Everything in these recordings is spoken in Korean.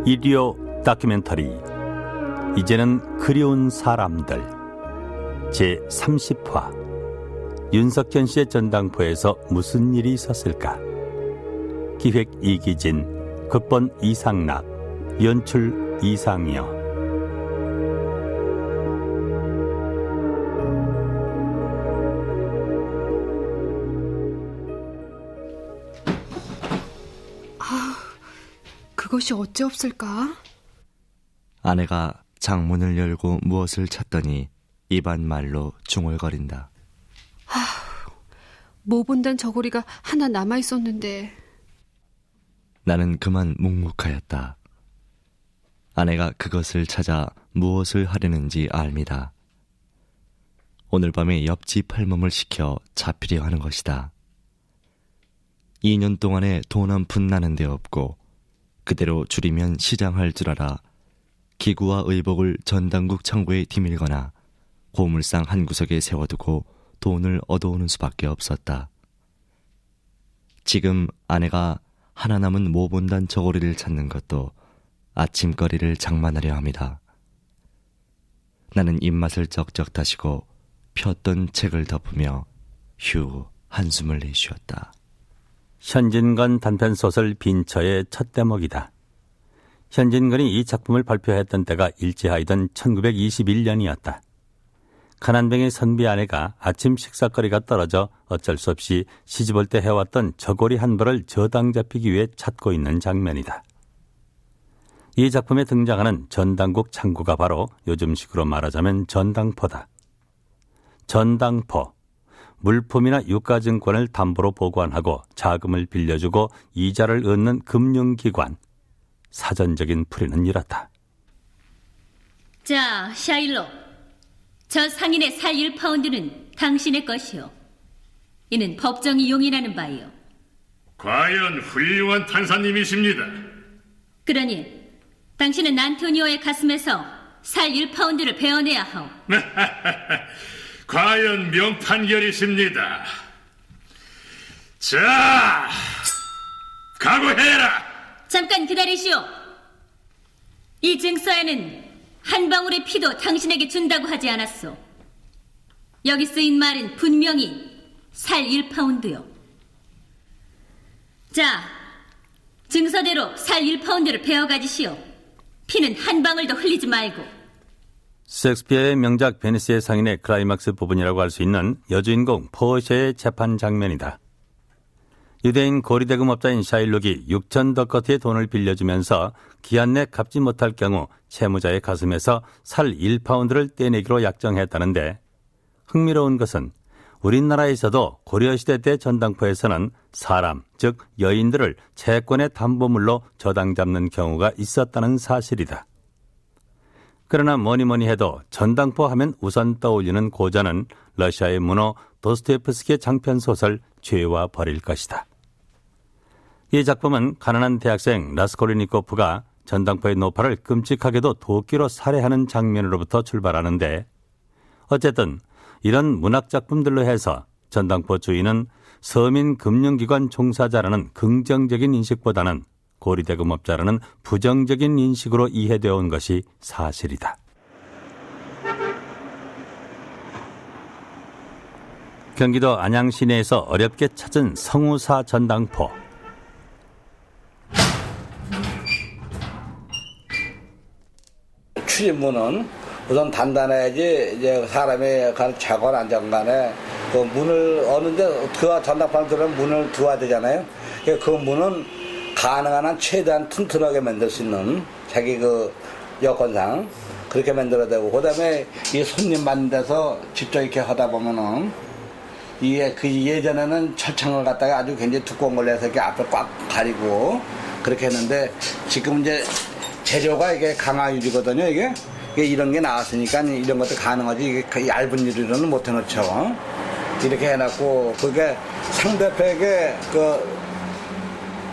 이디오 다큐멘터리 이제는 그리운 사람들 제30화 윤석현 씨의 전당포에서 무슨 일이 있었을까? 기획 이기진, 극본 이상락, 연출 이상여. 그것이 어찌 없을까? 아내가 창문을 열고 무엇을 찾더니 입안 말로 중얼거린다. 못 본단 저고리가 하나 남아있었는데. 나는 그만 묵묵하였다. 아내가 그것을 찾아 무엇을 하려는지 알미다. 오늘 밤에 옆집 할멈을 시켜 잡히려 하는 것이다. 2년 동안에 돈 한 푼 나는 데 없고 그대로 줄이면 시장할 줄 알아 기구와 의복을 전당국 창고에 디밀거나 고물상 한 구석에 세워두고 돈을 얻어오는 수밖에 없었다. 지금 아내가 하나 남은 모본단 저고리를 찾는 것도 아침거리를 장만하려 합니다. 나는 입맛을 쩍쩍 다시고 폈던 책을 덮으며 휴 한숨을 내쉬었다. 현진건 단편소설 빈처의 첫 대목이다. 현진건이 이 작품을 발표했던 때가 일제하이던 1921년이었다. 가난뱅이 선비 아내가 아침 식사거리가 떨어져 어쩔 수 없이 시집올 때 해왔던 저고리 한 벌을 저당 잡히기 위해 찾고 있는 장면이다. 이 작품에 등장하는 전당국 창구가 바로 요즘식으로 말하자면 전당포다. 전당포. 물품이나 유가증권을 담보로 보관하고 자금을 빌려주고 이자를 얻는 금융기관. 사전적인 풀이는 이렇다. 자, 샤일록. 저 상인의 살 1파운드는 당신의 것이요. 이는 법정이 용인하는 바이요. 과연 훌륭한 판사님이십니다. 그러니 당신은 안토니오의 가슴에서 살 1파운드를 베어내야 하오. 과연 명판결이십니다. 자, 각오해라. 잠깐 기다리시오. 이 증서에는 한 방울의 피도 당신에게 준다고 하지 않았소. 여기 쓰인 말은 분명히 살 1파운드요. 자, 증서대로 살 1파운드를 베어 가지시오. 피는 한 방울도 흘리지 말고. 셰익스피어의 명작 베니스의 상인의 클라이막스 부분이라고 할 수 있는 여주인공 포셔의 재판 장면이다. 유대인 고리대금업자인 샤일록이 6천 더커트의 돈을 빌려주면서 기한 내 갚지 못할 경우 채무자의 가슴에서 살 1파운드를 떼내기로 약정했다는데, 흥미로운 것은 우리나라에서도 고려시대 때 전당포에서는 사람, 즉 여인들을 채권의 담보물로 저당 잡는 경우가 있었다는 사실이다. 그러나 뭐니 해도 전당포 하면 우선 떠올리는 고전은 러시아의 문호 도스토옙스키의 장편소설 죄와 벌일 것이다. 이 작품은 가난한 대학생 라스콜리니코프가 전당포의 노파를 끔찍하게도 도끼로 살해하는 장면으로부터 출발하는데, 어쨌든 이런 문학작품들로 해서 전당포 주인은 서민금융기관 종사자라는 긍정적인 인식보다는 고리대금업자라는 부정적인 인식으로 이해되어 온 것이 사실이다. 경기도 안양 시내에서 어렵게 찾은 성우사 전당포. 출입문은 우선 단단해야지 이제 사람이 간 자건 안전간에 그 문을 어는데 그 전당포를 들어면 문을 두어야 되잖아요. 그 문은 가능한 한 최대한 튼튼하게 만들 수 있는 자기 그 여건상 그렇게 만들어야 되고, 그다음에 이 손님 받는 데서 직접 이렇게 하다 보면은 이게 그 예전에는 철창을 갖다가 아주 굉장히 두꺼운 걸 내서 이렇게 앞을 꽉 가리고 그렇게 했는데, 지금 이제 재료가 이게 강화유리거든요. 이게 이런 게 나왔으니까 이런 것도 가능하지, 이게 얇은 유리로는 못 해놓죠. 이렇게 해놨고, 그게 상대편에게 그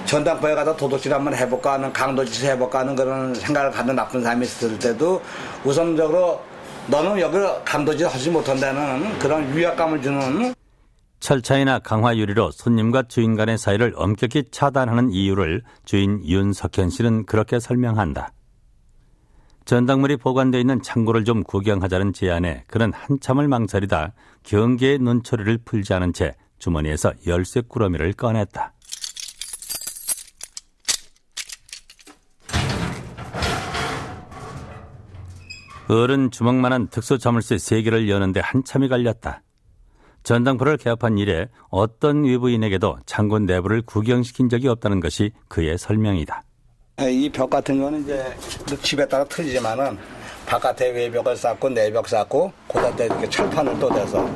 전당포에 가서 도둑질 한번 해볼까 하는, 강도짓을 해볼까 하는 그런 생각을 갖는 나쁜 사람이 있을 때도 우선적으로 너는 여기 강도짓 하지 못한다는 그런 위압감을 주는. 철차이나 강화 유리로 손님과 주인 간의 사이를 엄격히 차단하는 이유를 주인 윤석현 씨는 그렇게 설명한다. 전당물이 보관되어 있는 창고를 좀 구경하자는 제안에 그는 한참을 망설이다 경계의 눈초리를 풀지 않은 채 주머니에서 열쇠 꾸러미를 꺼냈다. 어른 주먹만한 특수 자물쇠 3개를 여는데 한참이 걸렸다. 전당포를 개업한 이래 어떤 외부인에게도 창고 내부를 구경시킨 적이 없다는 것이 그의 설명이다. 이 벽 같은 거는 이제 집에 따라 틀리지만은 바깥에 외벽을 쌓고 내벽 쌓고 그다음에 이렇게 철판을 또 대서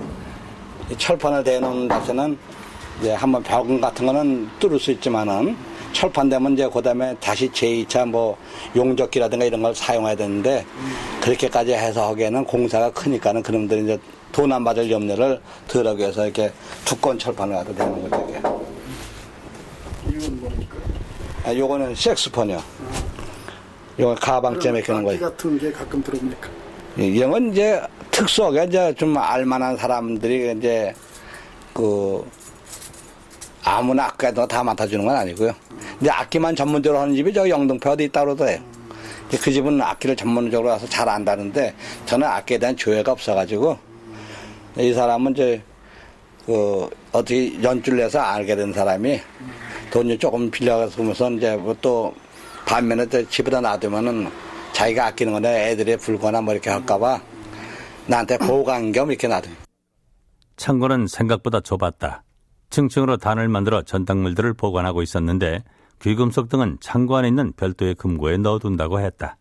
이 철판을 대놓은 자체는 이제 한번 벽 같은 거는 뚫을 수 있지만은 철판 되면 이제 그다음에 다시 제2차 뭐 용접기라든가 이런 걸 사용해야 되는데 그렇게까지 해서 하기에는 공사가 크니까는 그놈들이 이제 돈 안 받을 염려를 덜하기 위해서 이렇게 두꺼운 철판을 갖다 대는 거죠. 이게. 이건 뭡니까? 요거는 색스폰이요. 요거 가방째 매끼는 거예요. 같은 게 가끔 들어옵니까? 이런 건 이제 특수하게 이제 좀 알만한 사람들이 이제 그 아무나 악기도 다 맡아주는 건 아니고요. 근데 악기만 전문적으로 하는 집이 저 영등포 어디 있다 그러더래요. 그 집은 악기를 전문적으로 와서 잘 안다는데 저는 악기에 대한 조예가 없어가지고 이 사람은 이제 그 어떻게 연주를 해서 알게 된 사람이 돈이 조금 빌려가면서 이제 뭐 또 반면에 또 집에다 놔두면은 자기가 아끼는 건데 애들이 불거나 뭐 이렇게 할까봐 나한테 보관 겸 이렇게 놔둬. 창고는 생각보다 좁았다. 층층으로 단을 만들어 전당물들을 보관하고 있었는데 귀금속 등은 창고 안에 있는 별도의 금고에 넣어둔다고 했다.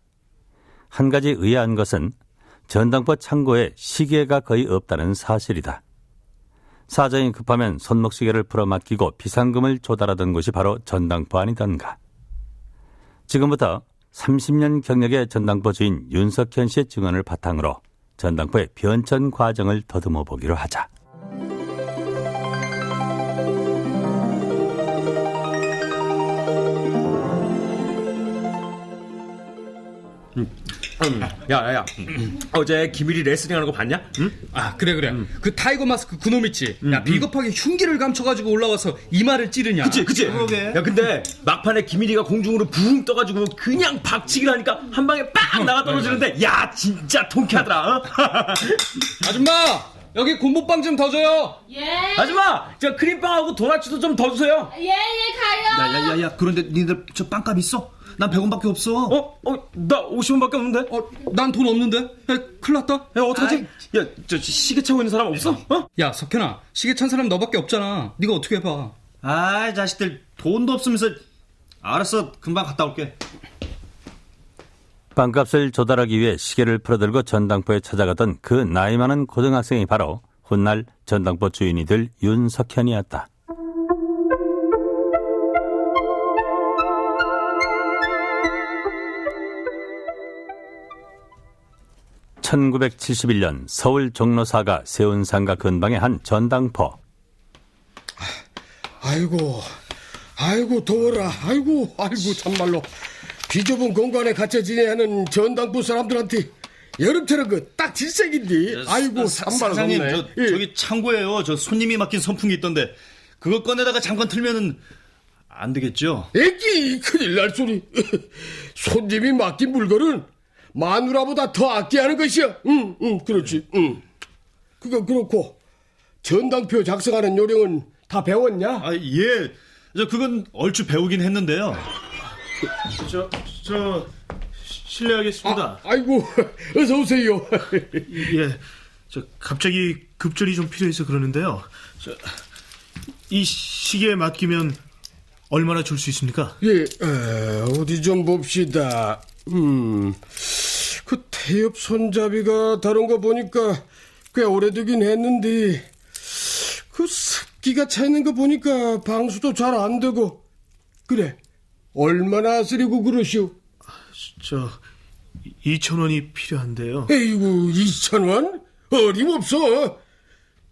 한 가지 의아한 것은 전당포 창고에 시계가 거의 없다는 사실이다. 사정이 급하면 손목시계를 풀어 맡기고 비상금을 조달하던 곳이 바로 전당포 아니던가. 지금부터 30년 경력의 전당포 주인 윤석현 씨의 증언을 바탕으로 전당포의 변천 과정을 더듬어 보기로 하자. 야야야 어제 김일이 레슬링하는 거 봤냐? 응? 아 그래 그 타이거 마스크 그놈 있지. 야 비겁하게 흉기를 감춰가지고 올라와서 이마를 찌르냐. 그치 야 근데 막판에 김일이가 공중으로 붕 떠가지고 그냥 박치기를 하니까 한 방에 빡 나가 떨어지는데 야 진짜 통쾌하더라. 어? 아줌마 여기 곰보빵 좀 더 줘요. 예. 아줌마 저 크림빵하고 도넛도 좀 더 주세요. 예, 가요. 야야야야 그런데 니들 저 빵값 있어? 난 100원밖에 없어. 나 50원밖에 없는데. 난 돈 없는데. 야, 큰일 났다. 야 어떡하지? 야 저 시계 차고 있는 사람 없어? 어? 야 석현아 시계 찬 사람 너밖에 없잖아. 네가 어떻게 해봐. 아이 자식들 돈도 없으면서. 알았어 금방 갔다 올게. 빵값을 조달하기 위해 시계를 풀어들고 전당포에 찾아가던 그 나이 많은 고등학생이 바로 훗날 전당포 주인이 될 윤석현이었다. (1971년) 서울 종로사가 세운 상가 근방의 한 전당포. 아이고 더워라. 아이고 참말로 비좁은 공간에 갇혀 지내야 하는 전당포 사람들한테 여름철은 그 딱 질색인데. 아이고 참말로 사장님 덥네. 저기 창고에요. 저 손님이 맡긴 선풍기 있던데 그거 꺼내다가 잠깐 틀면은 안 되겠죠? 애기 큰일 날 소리. 손님이 맡긴 물건은 마누라보다 더 아껴하는 것이야. 그렇지. 그거 그렇고 전당표 작성하는 요령은 다 배웠냐? 아 예. 저 그건 얼추 배우긴 했는데요. 저 실례하겠습니다. 아이고 어서 오세요. 예, 저 갑자기 급전이 좀 필요해서 그러는데요. 이 시계에 맡기면 얼마나 줄 수 있습니까? 예, 어디 좀 봅시다. 그 태엽 손잡이가 다른 거 보니까 꽤 오래되긴 했는데 그 습기가 차 있는 거 보니까 방수도 잘 안 되고. 그래, 얼마나 쓰려고 그러시오? 저 2,000원이 필요한데요. 에이구 2,000원? 어림없어.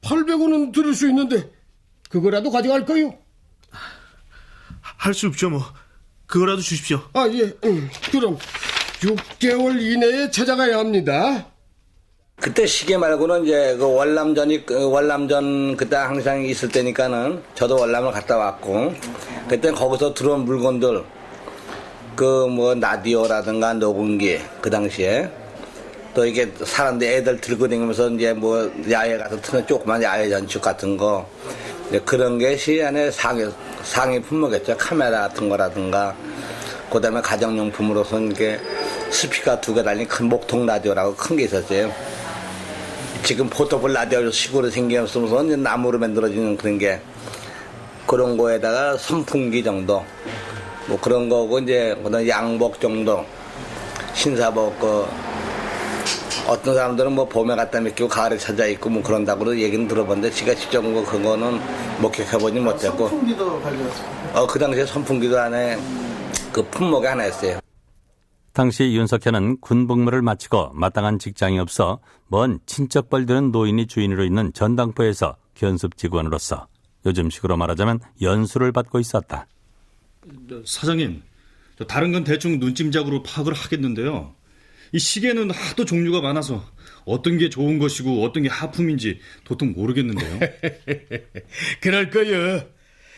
800원은 들을 수 있는데 그거라도 가져갈 거요? 할 수 없죠 뭐. 그거라도 주십시오. 아 예, 그럼 6개월 이내에 찾아가야 합니다. 그때 시계 말고는 이제 그 월남전 그때 항상 있을 때니까는 저도 월남을 갔다 왔고 그때 거기서 들어온 물건들 그 뭐 라디오라든가 녹음기 그 당시에 또 이게 사람들 애들 들고 다니면서 이제 뭐 야외 가서 트는 조그만 야외 전축 같은 거 그런 게 시안의 상위 품목이었죠. 카메라 같은 거라든가 그다음에 가정용품으로서 이게 스피커 2개 달린 큰 목통 라디오라고 큰 게 있었어요. 지금 포터블 라디오 식으로 생기면서 이제 나무로 만들어지는 그런 게 그런 거에다가 선풍기 정도 뭐 그런 거고 이제 그다음 양복 정도 신사복 그 어떤 사람들은 뭐 봄에 갖다 맡기고 가을에 찾아 입고 뭐 그런다고 얘기는 들어봤는데 제가 직접 그거는 목격해보지 못했고 선풍기도 발견했어요. 그 당시에 선풍기도 안에 그 품목이 하나 있어요. 당시 윤석현은 군복무를 마치고 마땅한 직장이 없어 먼 친척벌 되는 노인이 주인으로 있는 전당포에서 견습 직원으로서 요즘식으로 말하자면 연수를 받고 있었다. 사장님, 다른 건 대충 눈찜작으로 파악을 하겠는데요. 이 시계는 하도 종류가 많아서 어떤 게 좋은 것이고 어떤 게 하품인지 도통 모르겠는데요. 그럴 거요.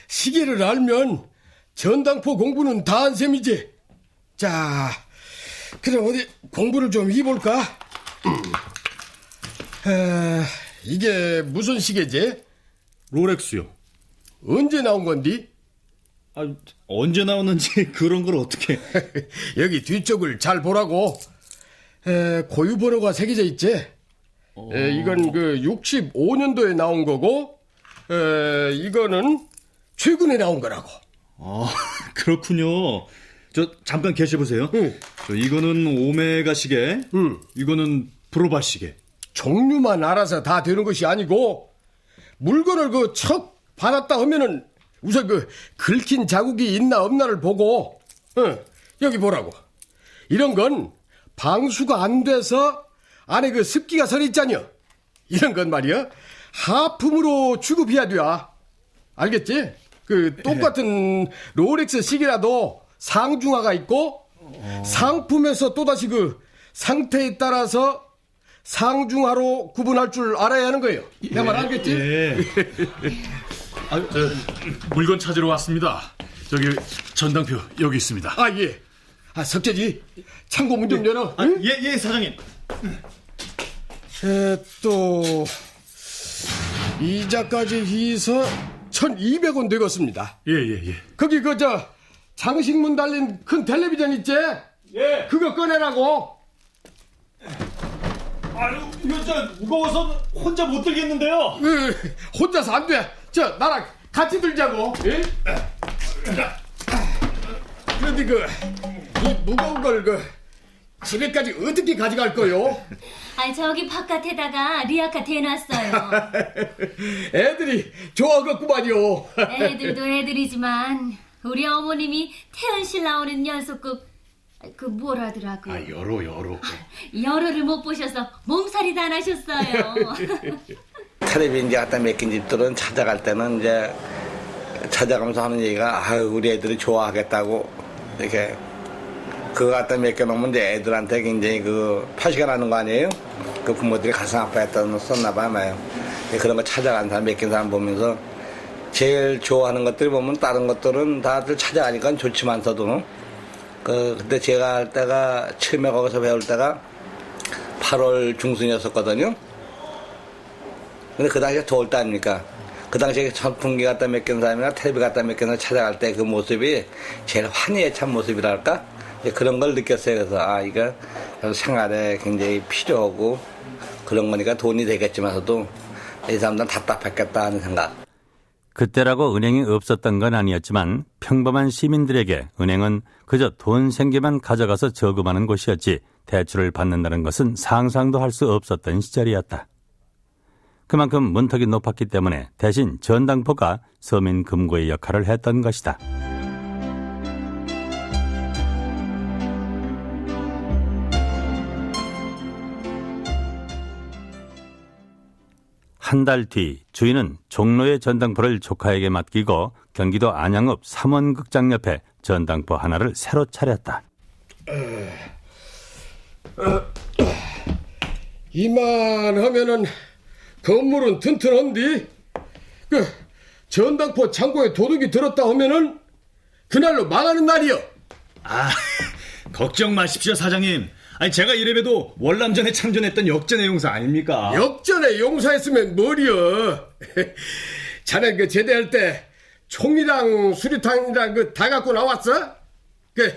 시계를 알면 전당포 공부는 다 한 셈이지. 자, 그럼 어디 공부를 좀 해볼까? 이게 무슨 시계지? 롤렉스요. 언제 나온 건디? 언제 나오는지 그런 걸 어떻게... 여기 뒤쪽을 잘 보라고. 고유 번호가 새겨져 있지. 이건 그 65년도에 나온 거고, 이거는 최근에 나온 거라고. 그렇군요. 저 잠깐 계셔보세요. 이거는 오메가 시계, 이거는 브로바 시계. 종류만 알아서 다 되는 것이 아니고 물건을 그 척 받았다 하면은 우선 그 긁힌 자국이 있나 없나를 보고 여기 보라고. 이런 건 방수가 안 돼서 안에 그 습기가 서 있잖여. 이런 건 말이야 하품으로 취급해야 돼. 알겠지? 그 똑같은 롤렉스 시계라도 상중하가 있고 상품에서 또다시 그 상태에 따라서 상중하로 구분할 줄 알아야 하는 거예요. 내 말 알겠지? 예. 물건 찾으러 왔습니다. 저기 전당표 여기 있습니다. 예. 석재지, 창고 문 좀 열어. 응? 예, 사장님. 또 이자까지 해서 1,200원 되겠습니다. 예. 거기 장식문 달린 큰 텔레비전 있지? 예. 그거 꺼내라고. 이거 무거워서 혼자 못 들겠는데요. 혼자서 안 돼. 나랑 같이 들자고. 예? 그런데 이 무거운 걸 집에까지 어떻게 가져갈 거요? 저기 바깥에다가 리아카 대놨어요. 애들이 좋아하겠구만요. 애들도 애들이지만 우리 어머님이 태연실 나오는 연속극 그 뭐라더라고. 여로. 여러를 못 보셔서 몸살이 다 나셨어요. 텔레비 이제 갖다 맡긴 집들은 찾아갈 때는 이제 찾아가면서 하는 얘기가 우리 애들이 좋아하겠다고 이렇게 그거 갖다 맡겨놓으면 이제 애들한테 굉장히 그 표시가 나는 거 아니에요? 그 부모들이 가슴 아파했다는 썼나 봐요. 그런 거 찾아간 사람 맡긴 사람 보면서 제일 좋아하는 것들 보면 다른 것들은 다들 찾아가니까 좋지만서도 그때 제가 할 때가 처음에 거기서 배울 때가 8월 중순이었었거든요. 근데 그 당시에 더울 때 아닙니까? 그 당시에 선풍기 갖다 맡긴 사람이나 텔레비 갖다 맡긴 사람 찾아갈 때 그 모습이 제일 환희에 찬 모습이랄까? 그런 걸 느꼈어요. 그래서 이거 생활에 굉장히 필요하고 그런 거니까 돈이 되겠지만서도 이 사람들은 답답했겠다 하는 생각. 그때라고 은행이 없었던 건 아니었지만 평범한 시민들에게 은행은 그저 돈 생기만 가져가서 저금하는 곳이었지 대출을 받는다는 것은 상상도 할 수 없었던 시절이었다. 그만큼 문턱이 높았기 때문에 대신 전당포가 서민 금고의 역할을 했던 것이다. 한 달 뒤 주인은 종로의 전당포를 조카에게 맡기고 경기도 안양읍 삼원극장 옆에 전당포 하나를 새로 차렸다. 이만하면은 건물은 튼튼한디. 그 전당포 창고에 도둑이 들었다 하면은 그날로 망하는 날이여. 아, 걱정 마십시오, 사장님. 아니, 제가 이래봬도 월남전에 참전했던 역전의 용사 아닙니까? 역전에 용사했으면 뭐리여. 자네 그 제대할 때 총이랑 수류탄이랑 그 다 갖고 나왔어? 그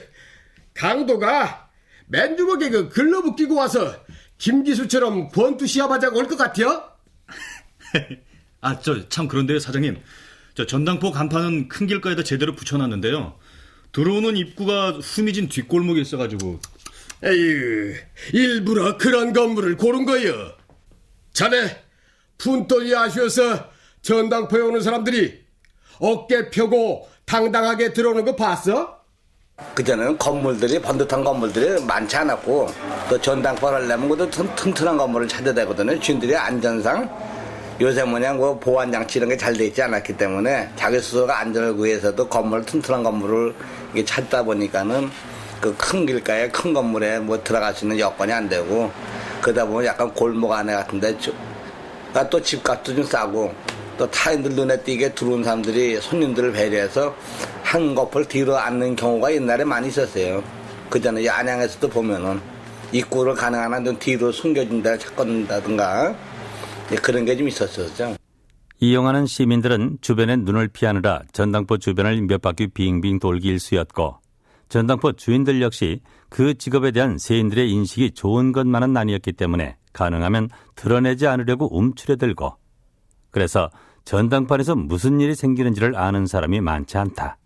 강도가 맨주먹에 그 글러브 끼고 와서 김기수처럼 권투 시합하자고 올 것 같아요? 아, 참 그런데요, 사장님. 저 전당포 간판은 큰 길가에다 제대로 붙여놨는데요. 들어오는 입구가 후미진 뒷골목에 있어가지고. 에휴, 일부러 그런 건물을 고른 거여. 자네 푼돈이 아쉬워서 전당포에 오는 사람들이 어깨 펴고 당당하게 들어오는 거 봤어? 그전에는 건물들이 번듯한 건물들이 많지 않았고 또 전당포를 하려면 그것도 튼튼한 건물을 찾아야 되거든요. 주인들이 안전상 요새 뭐 보안장치 이런 게 잘 돼 있지 않았기 때문에 자기 스스로가 안전을 위해서도 튼튼한 건물을 이게 찾다 보니까는 그 큰 길가에 큰 건물에 뭐 들어갈 수 있는 여건이 안 되고 그러다 보면 약간 골목 안에 같은데 또 집값도 좀 싸고 또 타인들 눈에 띄게 들어온 사람들이 손님들을 배려해서 한꺼풀 뒤로 앉는 경우가 옛날에 많이 있었어요. 그전에 이 안양에서도 보면은 입구를 가능한 한 뒤로 숨겨준 데를 찾는다든가 그런 게 좀 있었었죠. 이용하는 시민들은 주변에 눈을 피하느라 전당포 주변을 몇 바퀴 빙빙 돌기 일쑤였고 전당포 주인들 역시 그 직업에 대한 세인들의 인식이 좋은 것만은 아니었기 때문에 가능하면 드러내지 않으려고 움츠려들고 그래서 전당포에서 무슨 일이 생기는지를 아는 사람이 많지 않다.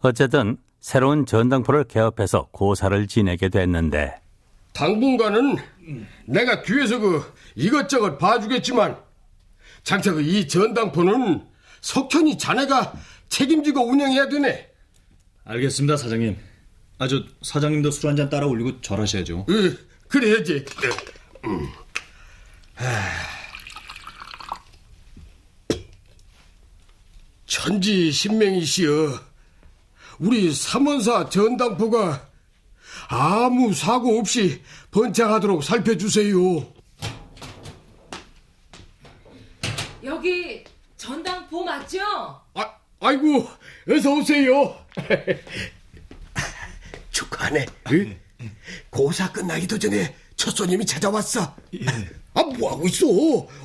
어쨌든 새로운 전당포를 개업해서 고사를 지내게 됐는데 당분간은 내가 뒤에서 이것저것 봐주겠지만 장차 이 전당포는 석현이 자네가 책임지고 운영해야 되네. 알겠습니다, 사장님. 사장님도 술 한잔 따라 올리고 절하셔야죠. 그래야지. 천지신명이시여, 우리 삼원사 전당포가 아무 사고 없이 번창하도록 살펴주세요. 여기 전당포 맞죠? 아이고, 어서 오세요. 축하하네. 응? 고사 끝나기도 전에 첫 손님이 찾아왔어. 뭐하고 있어?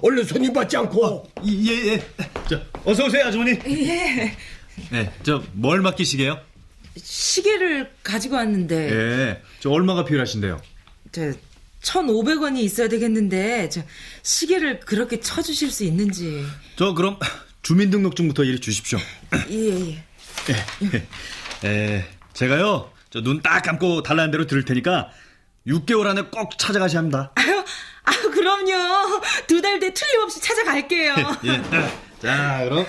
얼른 손님 받지 않고. 예. 어서 오세요, 아주머니. 예. 네, 뭘 맡기시게요? 시계를 가지고 왔는데. 예. 얼마가 필요하신데요? 1,500원이 있어야 되겠는데 시계를 그렇게 쳐주실 수 있는지. 그럼 주민등록증부터 이리 주십시오. 예. 제가요 눈 딱 감고 달라는 대로 들을 테니까 6개월 안에 꼭 찾아가셔야 합니다. 그럼요. 2달 뒤에 틀림없이 찾아갈게요. 예. 자, 그럼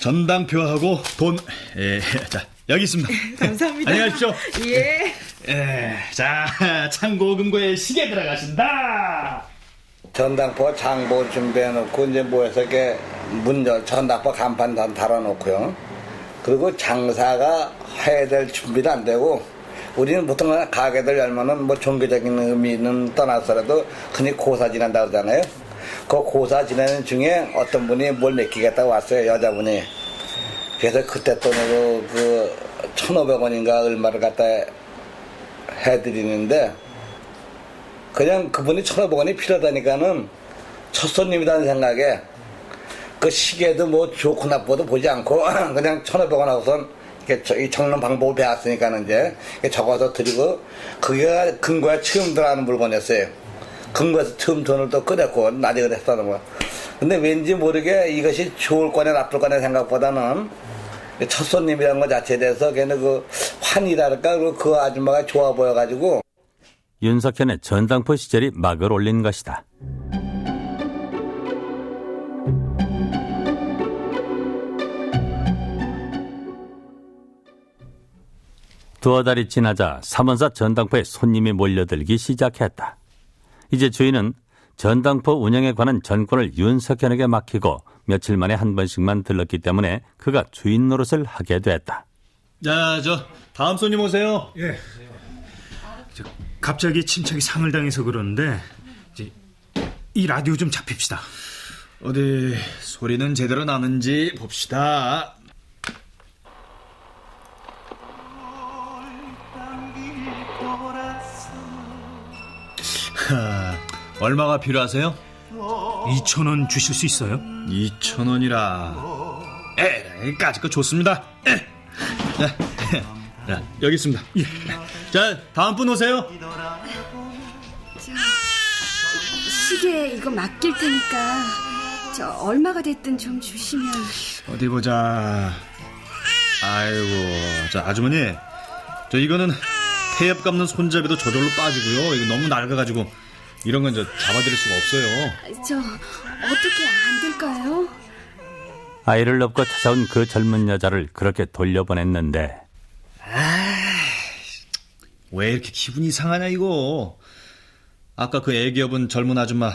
전당표하고 돈. 자, 여기 있습니다. 감사합니다. 안녕히 가십시오. 예. 자, 창고금고에 시계 들어가신다. 전당포 장보 준비해놓고 이제 모여서 이렇게 전당포 간판 달아놓고요. 그리고 장사가 해야 될 준비도 안 되고 우리는 보통 가게들 열면은 종교적인 의미는 떠나서라도 흔히 고사 지낸다 그러잖아요. 그 고사 지내는 중에 어떤 분이 뭘 맡기겠다고 왔어요, 여자분이. 그래서 그때 돈으로 1,500원인가 얼마를 갖다 해드리는데 그냥 그분이 1,500원이 필요하다니까는 첫 손님이라는 생각에 그 시계도 좋고 나쁘도 보지 않고 그냥 1,500원 하고선 이 적는 방법을 배웠으니까는 이제 적어서 드리고 그게 근거에 처음 들어가는 물건이었어요. 근거에서 처음 돈을 또 꺼냈고 나중에 했다는 거야. 근데 왠지 모르게 이것이 좋을 거냐 나쁠 거냐 생각보다는 첫 손님이라는 것 자체에 대해서 걔는 환이랄까 그리고 그 아줌마가 좋아 보여가지고 윤석현의 전당포 시절이 막을 올린 것이다. 두어 달이 지나자 삼원사 전당포에 손님이 몰려들기 시작했다. 이제 주인은 전당포 운영에 관한 전권을 윤석현에게 맡기고 며칠 만에 한 번씩만 들렀기 때문에 그가 주인 노릇을 하게 됐다. 자, 다음 손님 오세요. 예. 갑자기 친척이 상을 당해서 그러는데 이 라디오 좀 잡힙시다. 어디 소리는 제대로 나는지 봅시다. 얼마가 필요하세요? 2,000원 주실 수 있어요? 2,000원이라. 까짓 좋습니다. 자, 여기 있습니다. 자, 다음 분 오세요. 시계 이거 맡길 테니까 저 얼마가 됐든 좀 주시면. 어디 보자. 아이고, 자, 아주머니, 저 이거는 태엽 감는 손잡이도 저절로 빠지고요. 이거 너무 낡아가지고 이런 건 저 잡아드릴 수가 없어요. 저 어떻게 안 될까요? 아이를 업고 찾아온 그 젊은 여자를 그렇게 돌려보냈는데 왜 이렇게 기분이 이상하냐 이거. 아까 그 애기 업은 젊은 아줌마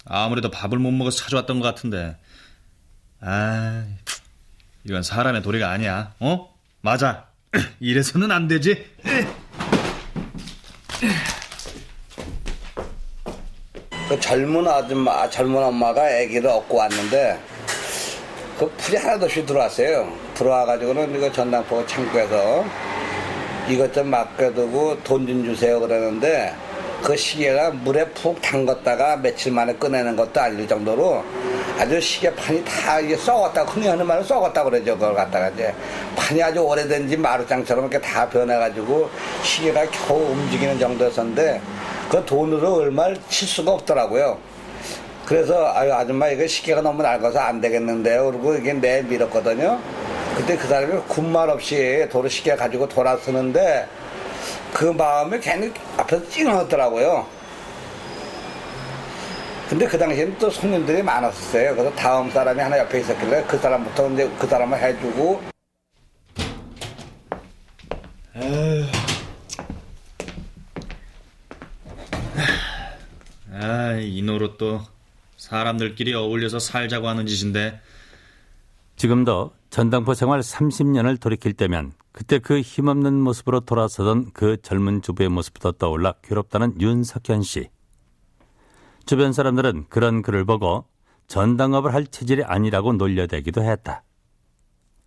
아무래도 밥을 못 먹어서 찾아왔던 것 같은데. 이건 사람의 도리가 아니야. 맞아. 이래서는 안 되지. 그 젊은 엄마가 아기를 얻고 왔는데 그 풀이 하나도 없이 들어왔어요. 들어와가지고는 이거 전당포 창고에서 이것 좀 맡겨두고 돈 좀 주세요 그러는데 그 시계가 물에 푹 담갔다가 며칠 만에 꺼내는 것도 아닐 정도로 아주 시계판이 다 이게 썩었다고, 흔히 하는 말은 썩었다고 그러죠. 그걸 갖다가 이제 판이 아주 오래된지 마루장처럼 이렇게 다 변해가지고 시계가 겨우 움직이는 정도였었는데 그 돈으로 얼마를 칠 수가 없더라고요. 그래서 아줌마 이거 시계가 너무 낡아서 안 되겠는데요. 그리고 이게 내밀었거든요. 그때 그 사람이 군말 없이 도로 시계 가지고 돌아서는데 그 마음이 괜히 앞에서 찡하더라고요. 근데 그 당시에는 또 손님들이 많았었어요. 그래서 다음 사람이 하나 옆에 있었길래 그 사람부터 이제 그 사람을 해주고. 이 노릇도 사람들끼리 어울려서 살자고 하는 짓인데. 지금도 전당포 생활 30년을 돌이킬 때면 그때 그 힘없는 모습으로 돌아서던 그 젊은 주부의 모습부터 떠올라 괴롭다는 윤석현 씨. 주변 사람들은 그런 그를 보고 전당업을 할 체질이 아니라고 놀려대기도 했다.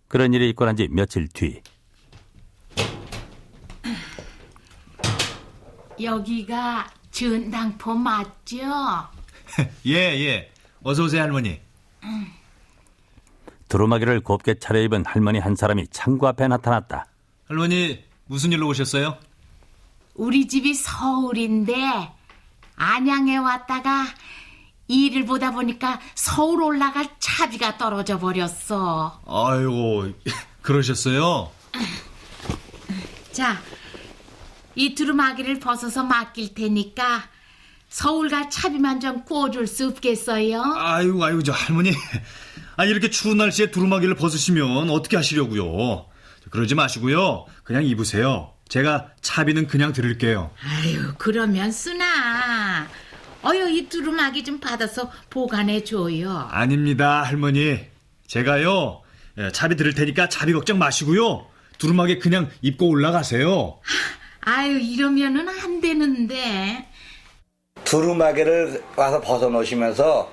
그런 일이 있고 난 지 며칠 뒤. 여기가 전당포 맞죠? 예. 어서 오세요, 할머니. 두루마기를 곱게 차려입은 할머니 한 사람이 창고 앞에 나타났다. 할머니, 무슨 일로 오셨어요? 우리 집이 서울인데 안양에 왔다가 일을 보다 보니까 서울 올라갈 차비가 떨어져 버렸어. 아이고, 그러셨어요? 자, 이 두루마기를 벗어서 맡길 테니까 서울 갈 차비만 좀 구워줄 수 없겠어요? 아이고, 저 할머니. 이렇게 추운 날씨에 두루마기를 벗으시면 어떻게 하시려고요? 그러지 마시고요. 그냥 입으세요. 제가 차비는 그냥 드릴게요. 아유, 그러면 쓰나. 이 두루마기 좀 받아서 보관해줘요. 아닙니다, 할머니. 제가요, 차비 드릴 테니까 차비 걱정 마시고요. 두루마기 그냥 입고 올라가세요. 아유, 이러면은 안 되는데. 두루마기를 와서 벗어놓으시면서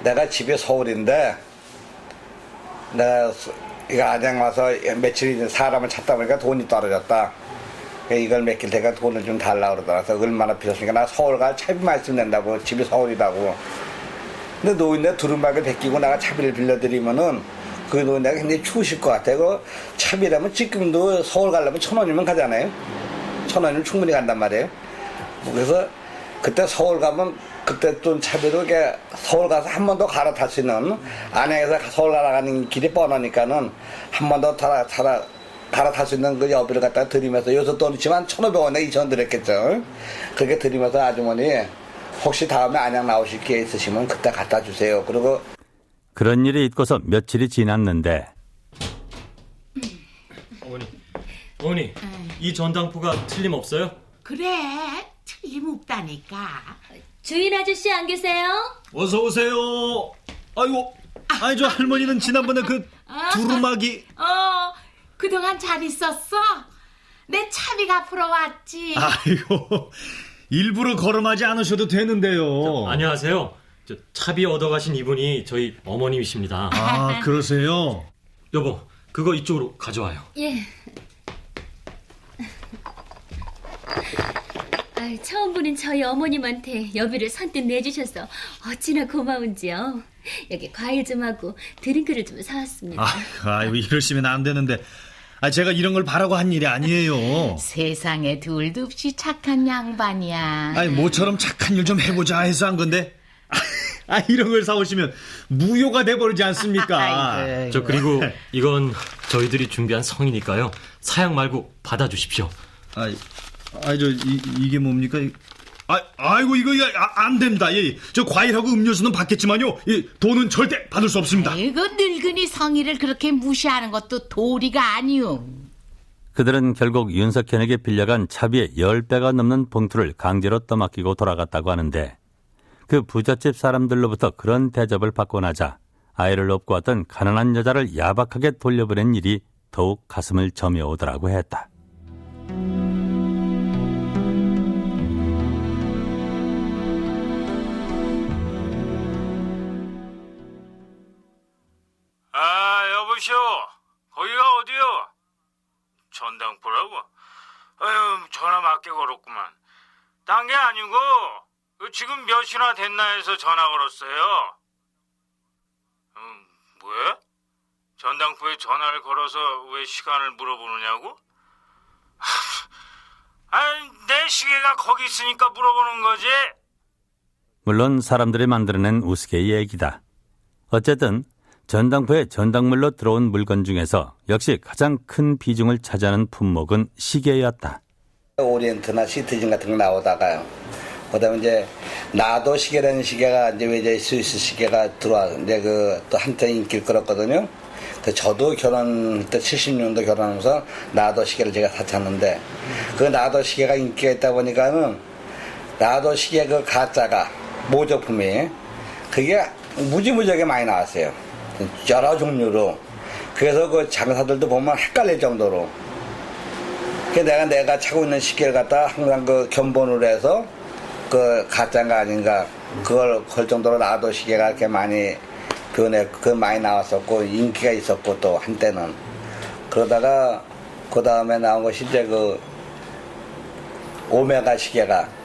내가 집이 서울인데 내가 이거 안양 와서 며칠 사람을 찾다 보니까 돈이 떨어졌다. 이걸 맡길 테니까 돈을 좀 달라고 그러더라. 그래서 얼마나 필요하니까 나 서울 갈 차비만 있으면 된다고. 집이 서울이라고. 근데 노인네 두루마기를 베끼고 내가 차비를 빌려드리면은 그 노인네가 굉장히 추우실 것 같아. 그 차비라면 지금도 서울 가려면 1,000원이면 가잖아요. 1,000원이면 충분히 간단 말이에요. 그래서 그때 서울 가면 그때 돈 차비로 이렇게 서울 가서 한 번 더 갈아탈 수 있는, 안양에서 서울 가라가는 길이 뻔하니까는 한 번 더 갈아탈 수 있는 그 여비를 갖다가 드리면서, 요새 돈이지만 1,500원에 2,000원 드렸겠죠. 그렇게 드리면서 아주머니 혹시 다음에 안양 나오실 기회 있으시면 그때 갖다 주세요. 그리고 그런 일이 있고서 며칠이 지났는데. 어머니, 이 전당포가 틀림없어요? 그래, 틀림없다니까. 주인 아저씨 안 계세요? 어서 오세요. 아이고, 저 할머니는 지난번에 그 두루마기. 그동안 잘 있었어? 내 차비가 풀어 왔지. 아이고, 일부러 걸음하지 않으셔도 되는데요. 안녕하세요. 차비 얻어가신 이분이 저희 어머님이십니다. 아, 그러세요? 여보, 그거 이쪽으로 가져와요. 예. 처음 보는 저희 어머님한테 여비를 선뜻 내주셔서 어찌나 고마운지요. 여기 과일 좀 하고 드링크를 좀 사왔습니다. 아이고, 이러시면 안 되는데. 제가 이런 걸 바라고 한 일이 아니에요. 세상에 둘도 없이 착한 양반이야. 모처럼 착한 일 좀 해보자 해서 한 건데. 이런 걸 사오시면 무효가 돼버리지 않습니까? 그리고 이건 저희들이 준비한 성이니까요. 사양 말고 받아주십시오. 이게 뭡니까? 아이고, 이거 안 됩니다. 저 과일하고 음료수는 받겠지만요. 돈은 절대 받을 수 없습니다. 이거 늙은이 성의를 그렇게 무시하는 것도 도리가 아니오. 그들은 결국 윤석현에게 빌려간 차비의 10배가 넘는 봉투를 강제로 떠맡기고 돌아갔다고 하는데 그 부잣집 사람들로부터 그런 대접을 받고 나자 아이를 업고 왔던 가난한 여자를 야박하게 돌려보낸 일이 더욱 가슴을 저며오더라고 했다. 여보시오, 거기가 어디요? 전당포라고? 전화 맞게 걸었구만. 딴 게 아니고 지금 몇이나 됐나 해서 전화 걸었어요. 뭐야? 전당포에 전화를 걸어서 왜 시간을 물어보느냐고? 내 시계가 거기 있으니까 물어보는 거지. 물론 사람들이 만들어낸 우스개의 얘기다. 어쨌든 전당포에 전당물로 들어온 물건 중에서 역시 가장 큰 비중을 차지하는 품목은 시계였다. 오리엔트나 시티즌 같은 거 나오다가요. 그다음에 이제 나도 시계라는 시계가 이제 스위스 시계가 들어와 이제 또 한때 인기를 끌었거든요. 저도 결혼 때 70년도 결혼하면서 나도 시계를 제가 사쳤는데 그 나도 시계가 인기가 있다 보니까는 나도 시계 그 가짜가 모조품이 그게 무지무지하게 많이 나왔어요. 여러 종류로. 그래서 그 장사들도 보면 헷갈릴 정도로. 내가 차고 있는 시계를 갖다 항상 그 견본으로 해서 그 가짜인가 아닌가 그걸 걸 정도로 나도 시계가 이렇게 많이 많이 나왔었고 인기가 있었고 또 한때는. 그러다가 그 다음에 나온 것이 이제 그 오메가 시계가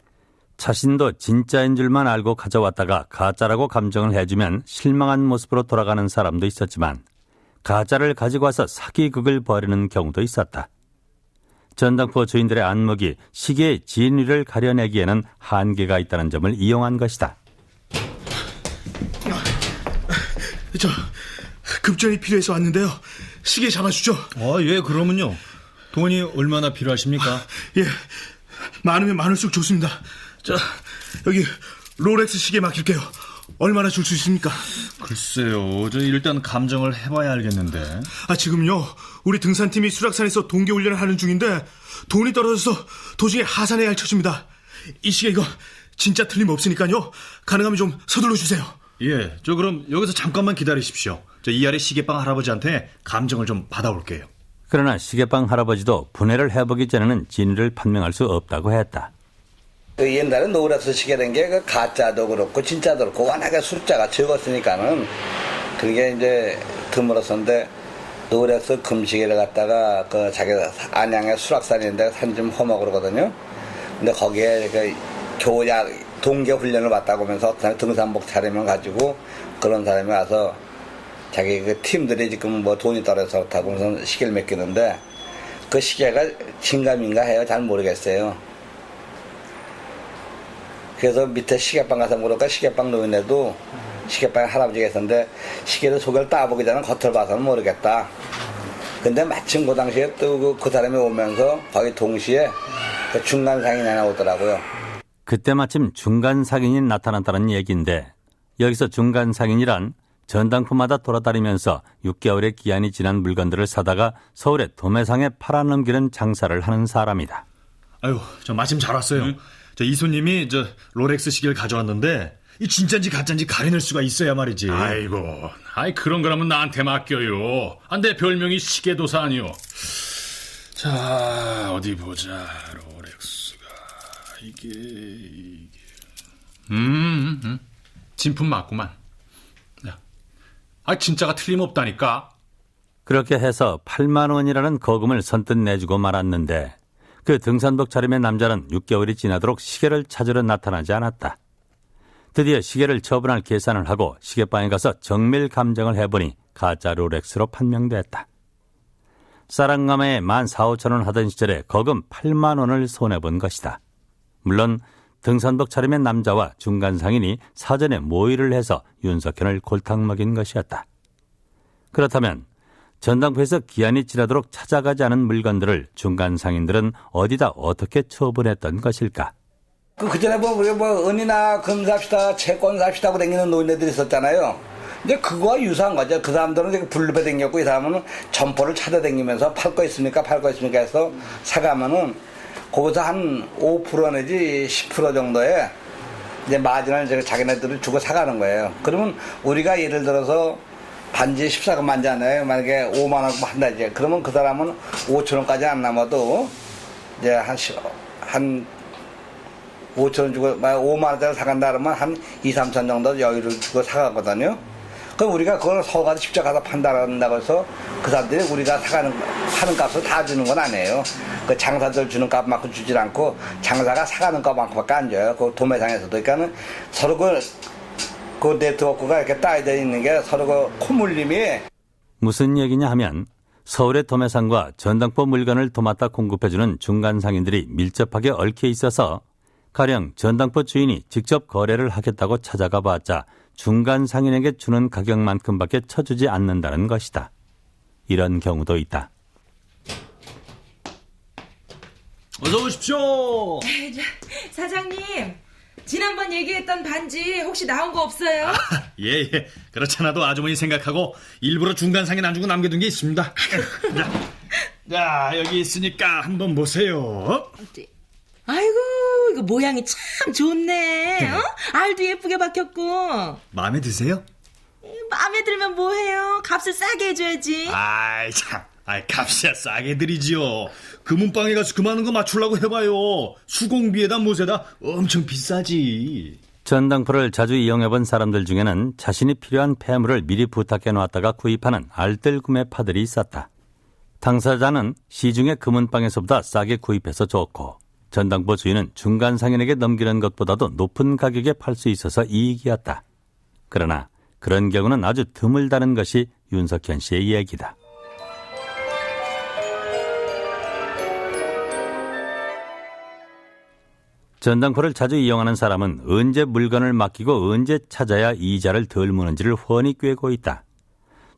자신도 진짜인 줄만 알고 가져왔다가 가짜라고 감정을 해주면 실망한 모습으로 돌아가는 사람도 있었지만 가짜를 가지고 와서 사기극을 벌이는 경우도 있었다. 전당포 주인들의 안목이 시계의 진위를 가려내기에는 한계가 있다는 점을 이용한 것이다. 급전이 필요해서 왔는데요. 시계 잡아주죠. 예, 그러면요. 돈이 얼마나 필요하십니까? 예, 많으면 많을수록 좋습니다. 여기 롤렉스 시계 맡길게요. 얼마나 줄 수 있습니까? 글쎄요, 일단 감정을 해봐야 알겠는데. 지금요, 우리 등산팀이 수락산에서 동계훈련을 하는 중인데 돈이 떨어져서 도중에 하산해야 할 처지입니다. 이 시계 이거 진짜 틀림없으니까요. 가능하면 좀 서둘러 주세요. 예, 그럼 여기서 잠깐만 기다리십시오. 이 아래 시계방 할아버지한테 감정을 좀 받아올게요. 그러나 시계방 할아버지도 분해를 해보기 전에는 진위를 판명할 수 없다고 했다. 옛날에 노렉스 시계라는 게 그 가짜도 그렇고 진짜도 그렇고 워낙에 숫자가 적었으니까는 그게 이제 드물었었는데 노렉스 금시계를 갖다가 그 자기 안양의 수락산인데 산 좀 험하고 그러거든요. 근데 거기에 그 교약 동계 훈련을 받다고 하면서 등산복 차림을 가지고 그런 사람이 와서 자기 그 팀들이 지금 뭐 돈이 떨어져서 그렇다고 하면서 시계를 맡기는데 그 시계가 진감인가 해요. 잘 모르겠어요. 그래서 밑에 시계방 가서 물어보니까 시계방 노인네도 시계방 할아버지가 있었는데 시계를 속을 따보기 전에 겉을 봐서는 모르겠다. 근데 마침 그 당시에 또 그 사람이 오면서 거의 동시에 그 중간 상인이 하나 오더라고요. 그때 마침 중간 상인이 나타났다는 얘기인데 여기서 중간 상인이란 전당포마다 돌아다니면서 6개월의 기한이 지난 물건들을 사다가 서울의 도매상에 팔아넘기는 장사를 하는 사람이다. 마침 잘 왔어요. 이 손님이 롤렉스 시계를 가져왔는데 이 진짜인지 가짜인지 가려낼 수가 있어야 말이지. 그런 거라면 나한테 맡겨요. 내 별명이 시계도사 아니요. 자, 어디 보자. 롤렉스가 이게. 진품 맞구만. 야, 진짜가 틀림없다니까. 그렇게 해서 8만 원이라는 거금을 선뜻 내주고 말았는데 그 등산복 차림의 남자는 6개월이 지나도록 시계를 찾으러 나타나지 않았다. 드디어 시계를 처분할 계산을 하고 시계방에 가서 정밀 감정을 해보니 가짜 롤렉스로 판명됐다. 쌀한감에 14,500원 하던 시절에 거금 8만 원을 손해본 것이다. 물론 등산복 차림의 남자와 중간 상인이 사전에 모의를 해서 윤석현을 골탕 먹인 것이었다. 그렇다면 전당포에서 기한이 지나도록 찾아가지 않은 물건들을 중간 상인들은 어디다 어떻게 처분했던 것일까? 그전에 뭐 은이나 금 삽시다, 채권 삽시다 하고 다니는 노인네들이 있었잖아요. 이제 그거와 유사한 거죠. 그 사람들은 이제 블루베 댕겼고 이 사람은 점포를 찾아다니면서 팔 거 있습니까 해서 사가면은 거기서 한 5% 내지 10% 정도의 이제 마진을 자기네들을 주고 사가는 거예요. 그러면 우리가 예를 들어서 반지 14금만잖아요. 만약에 5만 원 한다 이제. 그러면 그 사람은 5,000원까지 안 남아도 이제 한 5,000원 주고 5만 원짜리 사간다 그러면 한 2, 3천 정도 여유를 주고 사가거든요. 그럼 우리가 그걸 서가서 직접 가서 판단한다고 해서 그 사람들이 우리가 파는 값을 다 주는 건 아니에요. 그 장사들 주는 값만큼 주질 않고 장사가 사가는 값만큼밖에 안 줘요. 그 도매상에서도. 그러니까는 서로 그 네트워크가 이렇게 따여져 있는 게 서로 그 코물림이. 무슨 얘기냐 하면 서울의 도매상과 전당포 물건을 도맡아 공급해주는 중간 상인들이 밀접하게 얽혀 있어서 가령 전당포 주인이 직접 거래를 하겠다고 찾아가 봤자 중간 상인에게 주는 가격만큼밖에 쳐주지 않는다는 것이다. 이런 경우도 있다. 어서 오십시오. 사장님, 지난번 얘기했던 반지 혹시 나온 거 없어요? 예. 그렇잖아도 아주머니 생각하고 일부러 중간 상인 안 주고 남겨둔 게 있습니다. 자, 여기 있으니까 한번 보세요. 아이고, 이거 모양이 참 좋네. 어? 알도 예쁘게 박혔고. 마음에 드세요? 마음에 들면 뭐해요? 값을 싸게 해줘야지. 값이야 싸게 드리지요. 금은방에 가서 그 많은 거 맞추려고 해봐요. 수공비에다 못에다 엄청 비싸지. 전당포를 자주 이용해본 사람들 중에는 자신이 필요한 폐물을 미리 부탁해 놨다가 구입하는 알뜰 구매파들이 있었다. 당사자는 시중의 금은방에서보다 싸게 구입해서 좋고 전당포 주인은 중간 상인에게 넘기는 것보다도 높은 가격에 팔 수 있어서 이익이었다. 그러나 그런 경우는 아주 드물다는 것이 윤석현 씨의 얘기다. 전당포를 자주 이용하는 사람은 언제 물건을 맡기고 언제 찾아야 이자를 덜 무는지를 훤히 꿰고 있다.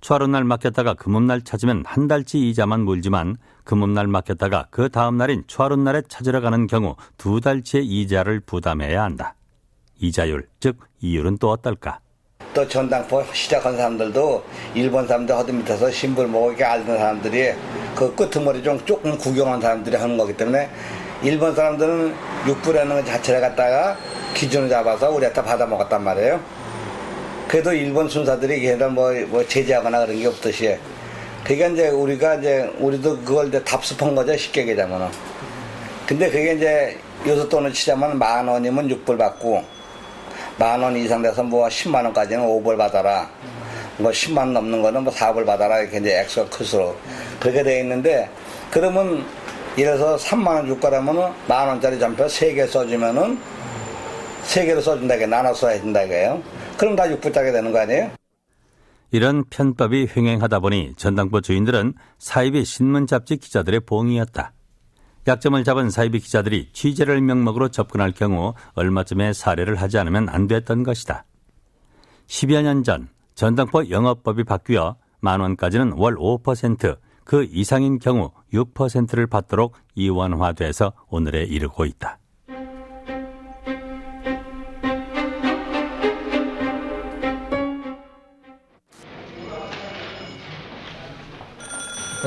초하룻날 맡겼다가 금음날 찾으면 한 달치 이자만 물지만 금음날 맡겼다가 그 다음 날인 초하룻날에 찾으러 가는 경우 2달치의 이자를 부담해야 한다. 이자율, 즉 이율은 또 어떨까? 또 전당포 시작한 사람들도 일본 사람들 허드 밑에서 신불 보고 이렇게 알던 사람들이 그 끄트머리 좀 조금 구경한 사람들이 하는 거기 때문에 일본 사람들은 6불이라는 것 자체를 갖다가 기준을 잡아서 우리한테 받아 먹었단 말이에요. 그래도 일본 순사들이 걔는 뭐 제재하거나 그런 게 없듯이. 그러니까 이제 우리도 그걸 이제 답습한 거죠, 쉽게 얘기하자면은. 근데 그게 이제 요새 돈을 치자면 10,000원이면 6불 받고 10,000원 이상 돼서 뭐 100,000원까지는 5불 받아라. 뭐 10만 원 넘는 거는 뭐 4불 받아라. 이렇게 이제 액수가 클수록. 그렇게 돼 있는데 그러면 예를 들어서 3만 원 줄 거라면은 10,000원짜리 전표 3개 써주면은 3개로 써준다게 나눠서 해준다게요. 그럼 다 6불짜리 되는 거 아니에요? 이런 편법이 횡행하다 보니 전당포 주인들은 사이비 신문 잡지 기자들의 봉이었다. 약점을 잡은 사이비 기자들이 취재를 명목으로 접근할 경우 얼마쯤에 사례를 하지 않으면 안 됐던 것이다. 10여 년 전 전당포 영업법이 바뀌어 10,000원까지는 월 5%, 그 이상인 경우 6%를 받도록 이원화돼서 오늘에 이르고 있다.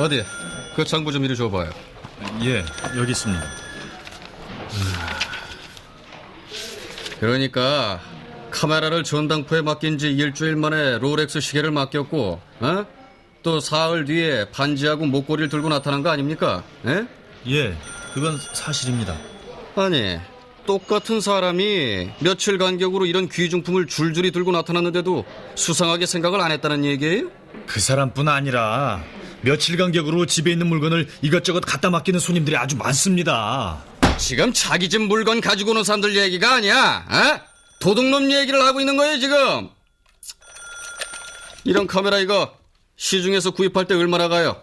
어디? 그 장부 좀 이리 줘봐요. 예, 여기 있습니다. 그러니까 카메라를 전당포에 맡긴 지 일주일 만에 롤렉스 시계를 맡겼고, 또 사흘 뒤에 반지하고 목걸이를 들고 나타난 거 아닙니까? 예, 그건 사실입니다. 아니, 똑같은 사람이 며칠 간격으로 이런 귀중품을 줄줄이 들고 나타났는데도 수상하게 생각을 안 했다는 얘기예요? 그 사람뿐 아니라 며칠 간격으로 집에 있는 물건을 이것저것 갖다 맡기는 손님들이 아주 많습니다. 지금 자기 집 물건 가지고 오는 사람들 얘기가 아니야. 어? 도둑놈 얘기를 하고 있는 거예요 지금. 이런 카메라 이거 시중에서 구입할 때 얼마나 가요?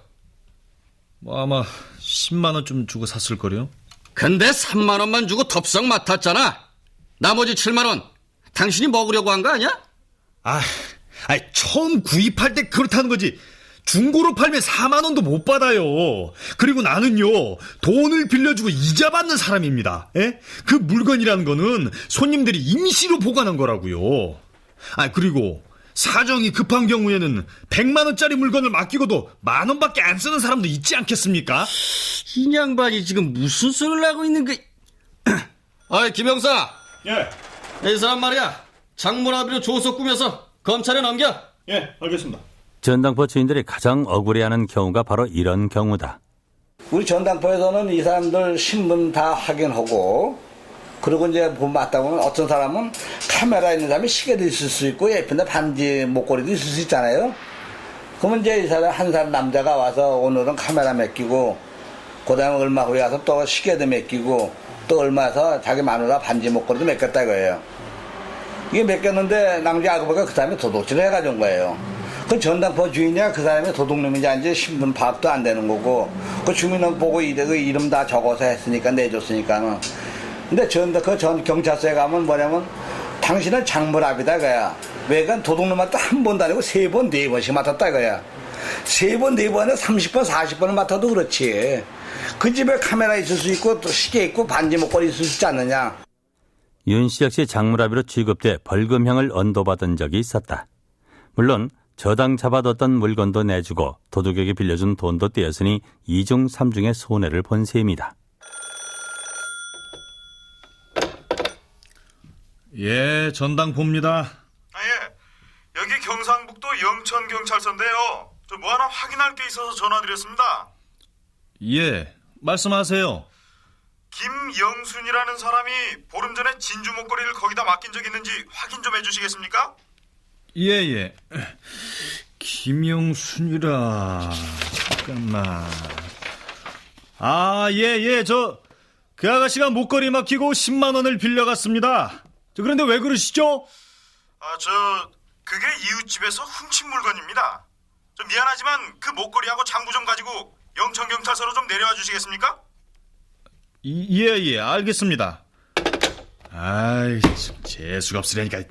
뭐 아마 10만 원쯤 주고 샀을 거요. 근데 3만 원만 주고 덥석 맡았잖아. 나머지 7만 원 당신이 먹으려고 한 거 아니야? 처음 구입할 때 그렇다는 거지. 중고로 팔면 4만 원도 못 받아요. 그리고 나는요, 돈을 빌려주고 이자 받는 사람입니다. 예? 그 물건이라는 거는 손님들이 임시로 보관한 거라고요. 그리고 사정이 급한 경우에는 100만 원짜리 물건을 맡기고도 만 원밖에 안 쓰는 사람도 있지 않겠습니까? 이 양반이 지금 무슨 소리를 하고 있는 거? 김형사. 예. 이 사람 말이야. 장문합의로 조서 꾸며서 검찰에 넘겨. 예, 알겠습니다. 전당포 주인들이 가장 억울해하는 경우가 바로 이런 경우다. 우리 전당포에서는 이 사람들 신분 다 확인하고, 그리고 이제 맞다 보면 어떤 사람은 카메라 있는 사람이 시계도 있을 수 있고 예쁜데 반지 목걸이도 있을 수 있잖아요. 그러면 이제 이 사람 한 사람 남자가 와서 오늘은 카메라 맡기고, 그 다음에 얼마 후에 와서 또 시계도 맡기고, 또 얼마서 자기 마누라 반지 목걸이도 맡겼다 이거예요. 이게 맡겼는데 나중에 알고 보니까 그 사람이 도둑질을 해가지고 온 거예요. 그 전당포 주인이야 그 사람이 도둑놈인지 아닌지 신분 파악도 안 되는 거고, 그 주민은 보고 그 이름 다 적어서 했으니까 내줬으니까는. 근데 그 전 경찰서에 가면 뭐냐면 당신은 장물합이다 그야. 왜간 도둑놈한테 한 번도 아니고 3번 4번씩 맡았다 그야. 3번 4번에 30번 40번을 맡아도 그렇지. 그 집에 카메라 있을 수 있고 또 시계 있고 반지 목걸이 있을 수 있지 않느냐. 윤 씨 역시 장물합의로 취급돼 벌금형을 언도받은 적이 있었다. 물론 저당 잡아뒀던 물건도 내주고 도둑에게 빌려준 돈도 떼었으니 2중 3중의 손해를 본 셈이다. 예, 전당포입니다. 예, 여기 경상북도 영천경찰서인데요. 저 뭐 하나 확인할 게 있어서 전화드렸습니다. 예, 말씀하세요. 김영순이라는 사람이 보름 전에 진주 목걸이를 거기다 맡긴 적 있는지 확인 좀 해주시겠습니까? 예. 김영순이라. 잠깐만. 예. 그 아가씨가 목걸이 맡기고 10만 원을 빌려갔습니다. 그런데 왜 그러시죠? 그게 이웃집에서 훔친 물건입니다. 좀 미안하지만 그 목걸이하고 장부 좀 가지고 영천경찰서로 좀 내려와 주시겠습니까? 예, 알겠습니다. 참 재수가 없으려니까.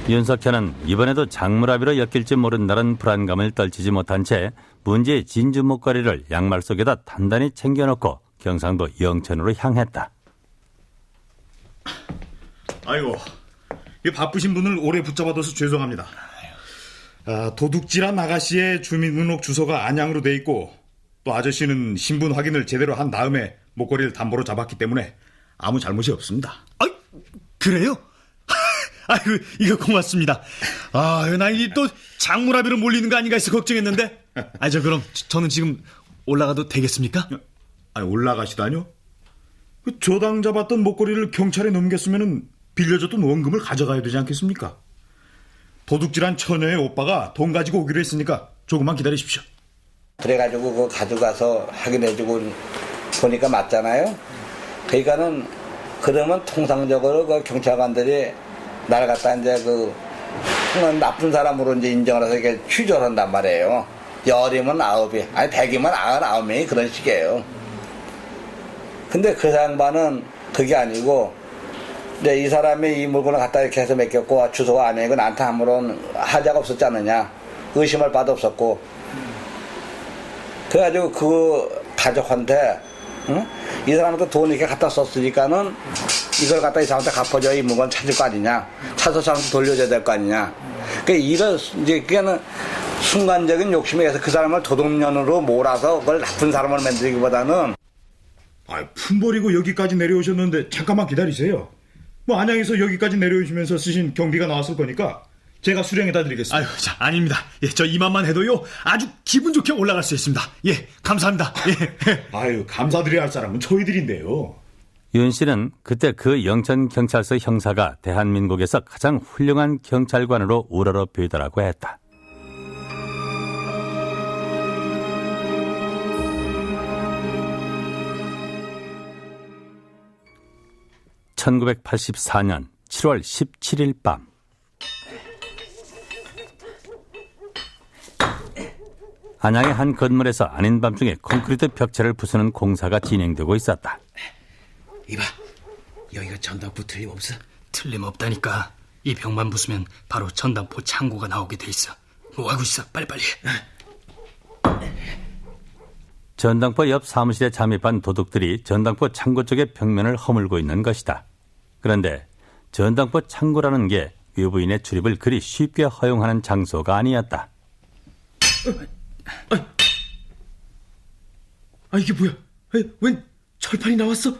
윤석현은 이번에도 장물합의로 엮일지 모른다는 불안감을 떨치지 못한 채 문제의 진주 목걸이를 양말 속에다 단단히 챙겨놓고 경상도 영천으로 향했다. 아이고, 이 바쁘신 분을 오래 붙잡아둬서 죄송합니다. 도둑질한 아가씨의 주민등록 주소가 안양으로 돼 있고, 또 아저씨는 신분 확인을 제대로 한 다음에 목걸이를 담보로 잡았기 때문에 아무 잘못이 없습니다. 그래요? 아이고, 이거 고맙습니다. 나 이 또 장물합의로 몰리는 거 아닌가 해서 걱정했는데. 그럼 저는 지금 올라가도 되겠습니까? 올라가시다뇨? 그 저당 잡았던 목걸이를 경찰에 넘겼으면 빌려줬던 원금을 가져가야 되지 않겠습니까? 도둑질한 처녀의 오빠가 돈 가지고 오기로 했으니까 조금만 기다리십시오. 그래가지고 그거 가져가서 확인해주고 보니까 맞잖아요. 그러니까는 그러면 통상적으로 그 경찰관들이 날 갖다 이제 나쁜 사람으로 이제 인정을 해서 이렇게 취조를 한단 말이에요. 10이면 9이, 100이면 99명이 그런 식이에요. 근데 그 양반은 그게 아니고, 이제 이 사람이 이 물건을 갖다 이렇게 해서 맡겼고, 주소가 아니고 나한테 아무런 하자가 없었지 않느냐. 의심할 바도 없었고. 그래가지고 그 가족한테, 이 사람한테 돈 이렇게 갖다 썼으니까는 이걸 갖다 이 사람한테 갚아줘야 이 물건 찾을 거 아니냐. 찾아서 사람한테 돌려줘야 될 거 아니냐. 그게는 순간적인 욕심에 의해서 그 사람을 도둑년으로 몰아서 그걸 나쁜 사람을 만들기보다는. 품버리고 여기까지 내려오셨는데 잠깐만 기다리세요. 뭐 안양에서 여기까지 내려오시면서 쓰신 경비가 나왔을 거니까 제가 수령해다 드리겠습니다. 아유, 자, 아닙니다. 예, 저 이만만 해도요 아주 기분 좋게 올라갈 수 있습니다. 예, 감사합니다. 예. 아유, 감사드려야 할 사람은 저희들인데요. 윤 씨는 그때 그 영천경찰서 형사가 대한민국에서 가장 훌륭한 경찰관으로 우러러 보이더라고 했다. (1984년 7월 17일) 밤 안양의 한 건물에서 아닌 밤중에 콘크리트 벽체를 부수는 공사가 진행되고 있었다. 이봐, 여기가 전당포 틀림없어? 틀림없다니까. 이 벽만 부수면 바로 전당포 창고가 나오게 돼 있어. 뭐 하고 있어? 빨리빨리. 전당포 옆 사무실에 잠입한 도둑들이 전당포 창고 쪽의 벽면을 허물고 있는 것이다. 그런데 전당포 창고라는 게 외부인의 출입을 그리 쉽게 허용하는 장소가 아니었다. 이게 뭐야? 웬 철판이 나왔어?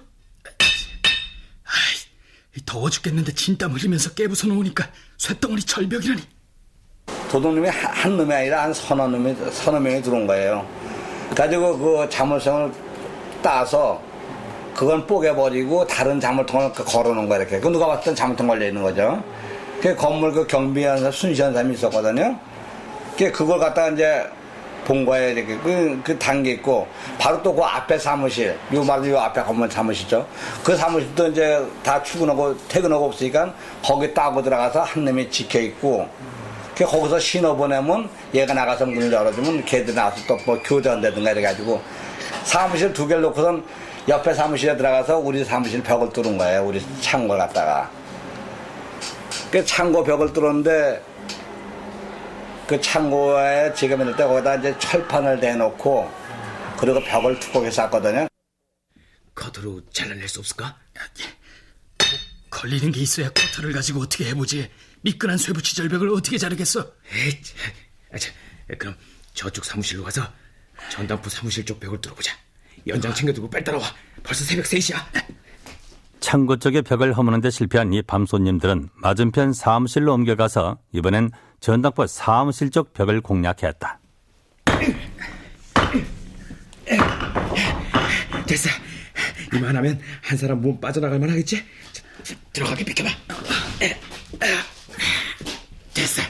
더워 죽겠는데 진땀 흘리면서 깨부숴 놓으니까 쇳덩어리 절벽이라니. 도둑놈이 한 놈이 아니라 한 서너 명이 들어온 거예요. 가지고 그 자물쇠를 따서 그건 뽀개버리고 다른 자물통을 걸어놓은 거야, 이렇게. 그 누가 봤을 땐 자물통 걸려있는 거죠. 그 건물 그 경비하는 순시한 사람이 있었거든요. 그걸 갖다가 이제 본 거예요, 이렇게. 그 단계 있고, 바로 또 그 앞에 사무실, 요 앞에 건물 사무실이죠. 그 사무실도 이제 다 출근하고 퇴근하고 없으니까 거기 따고 들어가서 한 놈이 지켜있고, 거기서 신호 보내면 얘가 나가서 문을 열어주면 걔들 나와서 또 뭐 교대한다든가 이래가지고 사무실 2개를 놓고선 옆에 사무실에 들어가서 우리 사무실 벽을 뚫은 거예요. 우리 창고를 갖다가. 그 창고 벽을 뚫었는데 그 창고에 지금 있을 때 거기다 이제 철판을 대놓고 그리고 벽을 두껍게 쌌거든요. 커트로 잘라낼 수 없을까? 걸리는 게 있어야 커터를 가지고 어떻게 해보지. 미끈한 쇠붙이 절벽을 어떻게 자르겠어. 그럼 저쪽 사무실로 가서 전당포 사무실 쪽 벽을 뚫어보자. 연장 챙겨두고 빨리 따라와. 벌써 새벽 3시야. 창고 쪽의 벽을 허무는 데 실패한 이 밤손님들은 맞은편 사무실로 옮겨가서 이번엔 전당포 사무실 쪽 벽을 공략했다. 됐어. 이만하면 한 사람 몸 빠져나갈 만하겠지? 들어가게 비켜봐. 됐어.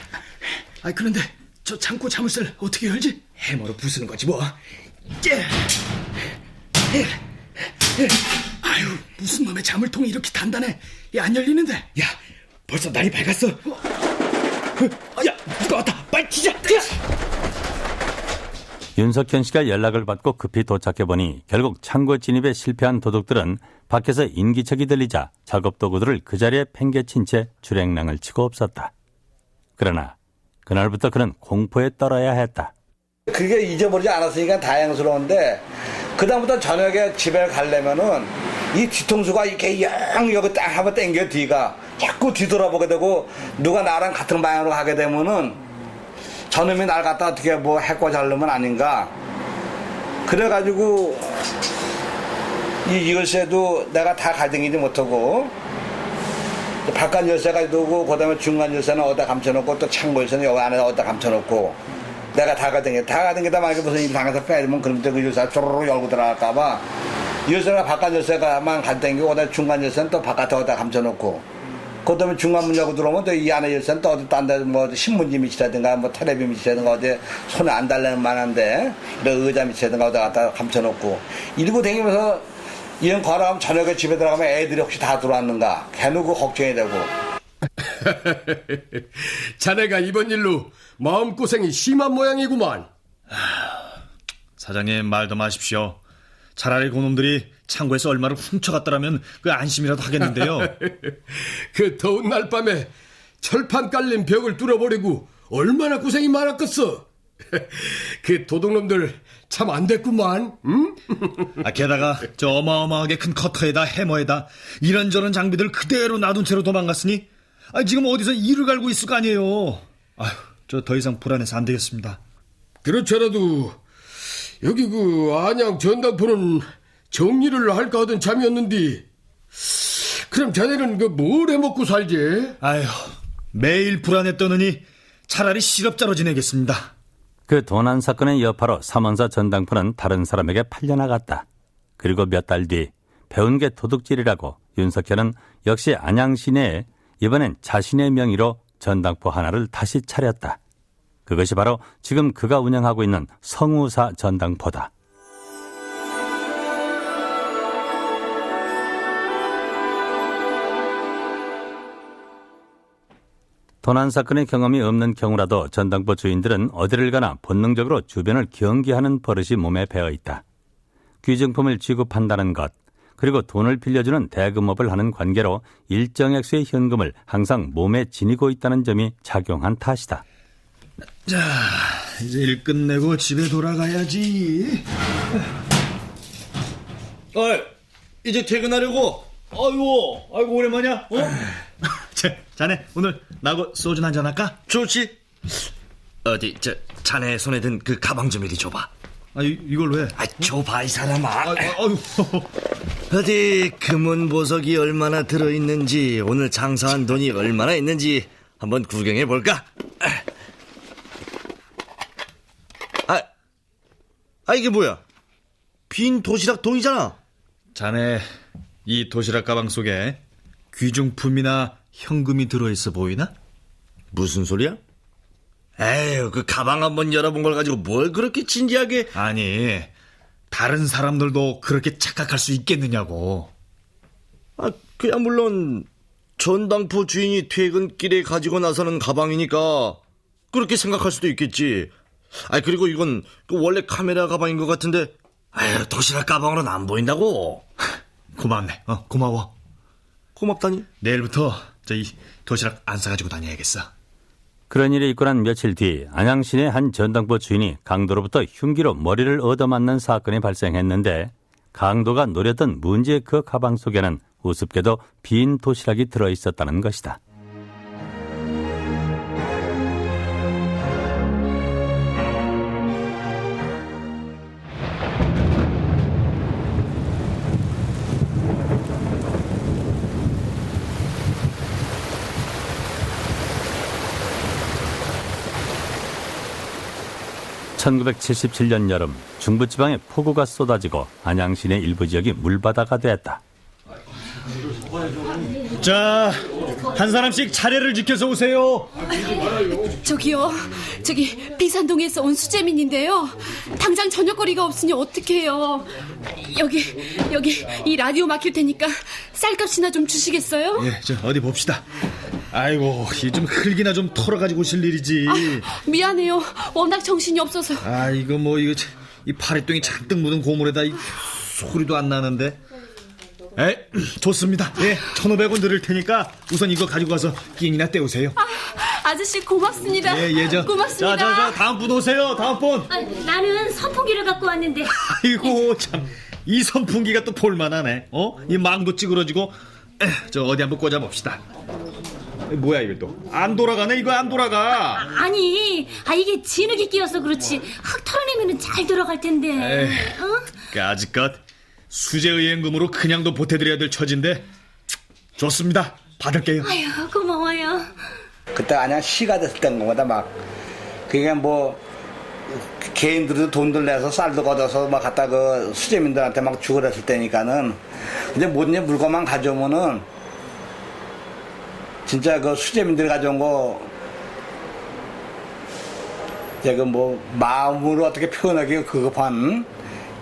그런데 저 창고 자물쇠를 어떻게 열지? 해머로 부수는 거지 뭐. 아유, 무슨 놈의 자물통이 이렇게 단단해. 안 열리는데. 야, 벌써 날이 밝았어. 야, 누가 왔다. 빨리 튀자. 윤석현 씨가 연락을 받고 급히 도착해보니 결국 창고 진입에 실패한 도둑들은 밖에서 인기척이 들리자 작업도구들을 그 자리에 팽개친 채 주랭랑을 치고 없었다. 그러나 그날부터 그는 공포에 떨어야 했다. 그게 잊어버리지 않았으니까 다행스러운데 그다음부터 저녁에 집에 가려면은 이 뒤통수가 이렇게 여기 딱 한번 땡겨 뒤가 자꾸 뒤돌아보게 되고 누가 나랑 같은 방향으로 가게 되면은 저놈이 날 갖다 어떻게 뭐 해코 자르면 아닌가. 그래가지고 이 열쇠도 내가 다 가정이지 못하고 바깥 열쇠가 두고 그다음에 중간 열쇠는 어디다 감춰놓고 또 창고 열쇠는 여기 안에 어디다 감춰놓고 내가 다 가정이다 만약에 무슨 일 당해서 빼면 그럼 그 열쇠 쪼르르 열고 들어갈까봐 열쇠가 바깥 열쇠가만 가정이고 그다음에 중간 열쇠는 또 바깥에 어디다 감춰놓고 그다음에 중간 문 열고 들어오면 또 이 안에 열쇠는 또 어디 딴 데 뭐 신문지 밑이라든가 뭐 텔레비 밑이라든가 어디 손에 안 달래는 만한데 이런 의자 밑이라든가 어디 갖다 감춰놓고 이러고 다니면서 이런 걸어가면 저녁에 집에 들어가면 애들이 혹시 다 들어왔는가 걔누구 걱정이 되고. 자네가 이번 일로 마음고생이 심한 모양이구만. 사장님 말도 마십시오. 차라리 그놈들이 창고에서 얼마를 훔쳐갔더라면 그 안심이라도 하겠는데요. 그 더운 날밤에 철판 깔린 벽을 뚫어버리고 얼마나 고생이 많았겠어. 그 도둑놈들 참 안 됐구만. 응? 게다가 저 어마어마하게 큰 커터에다 해머에다 이런저런 장비들 그대로 놔둔 채로 도망갔으니 지금 어디서 이를 갈고 있을 거 아니에요. 저 더 이상 불안해서 안 되겠습니다. 그렇더라도 여기 그 안양 전당포는 정리를 할까 하던 참이었는데 그럼 자네는 그 뭘 해먹고 살지? 아휴, 매일 불안에 떠느니 차라리 실업자로 지내겠습니다. 그 도난 사건의 여파로 삼원사 전당포는 다른 사람에게 팔려나갔다. 그리고 몇 달 뒤 배운 게 도둑질이라고 윤석현은 역시 안양 시내에 이번엔 자신의 명의로 전당포 하나를 다시 차렸다. 그것이 바로 지금 그가 운영하고 있는 성우사 전당포다. 도난 사건의 경험이 없는 경우라도 전당포 주인들은 어디를 가나 본능적으로 주변을 경계하는 버릇이 몸에 배어 있다. 귀중품을 취급한다는 것, 그리고 돈을 빌려주는 대금업을 하는 관계로 일정 액수의 현금을 항상 몸에 지니고 있다는 점이 작용한 탓이다. 자, 이제 일 끝내고 집에 돌아가야지. 이제 퇴근하려고. 아이고 오랜만이야. 자네 오늘 나하고 소주 한잔 할까? 좋지. 어디 자네 손에 든 그 가방 좀 이리 줘봐. 이걸 왜? 줘봐 이 사람아. 어디 금은 보석이 얼마나 들어있는지, 오늘 장사한 돈이 얼마나 있는지 한번 구경해 볼까? 이게 뭐야? 빈 도시락 통이잖아. 자네 이 도시락 가방 속에 귀중품이나 현금이 들어있어 보이나? 무슨 소리야? 에휴, 그 가방 한번 열어본 걸 가지고 뭘 그렇게 진지하게. 아니, 다른 사람들도 그렇게 착각할 수 있겠느냐고. 그냥 물론 전당포 주인이 퇴근길에 가지고 나서는 가방이니까 그렇게 생각할 수도 있겠지. 그리고 이건 원래 카메라 가방인 것 같은데, 도시락 가방으로는 안 보인다고. 고맙네. 고마워. 고맙다니? 내일부터 이 도시락 안 싸가지고 다녀야겠어. 그런 일이 있고 난 며칠 뒤 안양 시내 한 전당포 주인이 강도로부터 흉기로 머리를 얻어맞는 사건이 발생했는데, 강도가 노렸던 문제의 그 가방 속에는 우습게도 빈 도시락이 들어있었다는 것이다. (1977년) 여름 중부지방에 폭우가 쏟아지고 안양 시내 일부 지역이 물바다가 되었다. 자, 한 사람씩 차례를 지켜서 오세요. 저기요, 비산동에서 온 수재민인데요. 당장 저녁거리가 없으니 어떡해요. 여기 이 라디오 맡길 테니까 쌀값이나 좀 주시겠어요? 예, 어디 봅시다. 아이고, 이 좀 흙이나 좀 털어가지고 오실 일이지. 미안해요. 워낙 정신이 없어서. 이거 이 파래똥이 잔뜩 묻은 고물에다 이 소리도 안 나는데. 좋습니다. 1,500원 드릴 테니까 우선 이거 가지고 가서 끼니나 때우세요. 아저씨 고맙습니다. 고맙습니다. 자, 다음 분 오세요. 다음 분. 나는 선풍기를 갖고 왔는데. 아이고, 참. 이 선풍기가 또 볼만하네. 이 망도 찌그러지고. 어디 한번 꽂아봅시다. 뭐야 이거 또 안 돌아가네. 이거 안 돌아가. 이게 진흙이 끼어서 그렇지 흙 털어내면 잘 들어갈 텐데. 까짓것 수재의행금으로 그냥도 보태드려야 될 처진데. 좋습니다. 받을게요. 고마워요. 그때 그냥 시가 됐을 때인 겁니다. 막 그게 개인들도 돈들 내서 쌀도 걷어서 막 갖다 그 수재민들한테 막 주고 그랬을 때니까는, 근데 모든 물건만 가져오면은 진짜 그 수재민들이 가져온 거 제가 마음으로 어떻게 표현하기 그급한,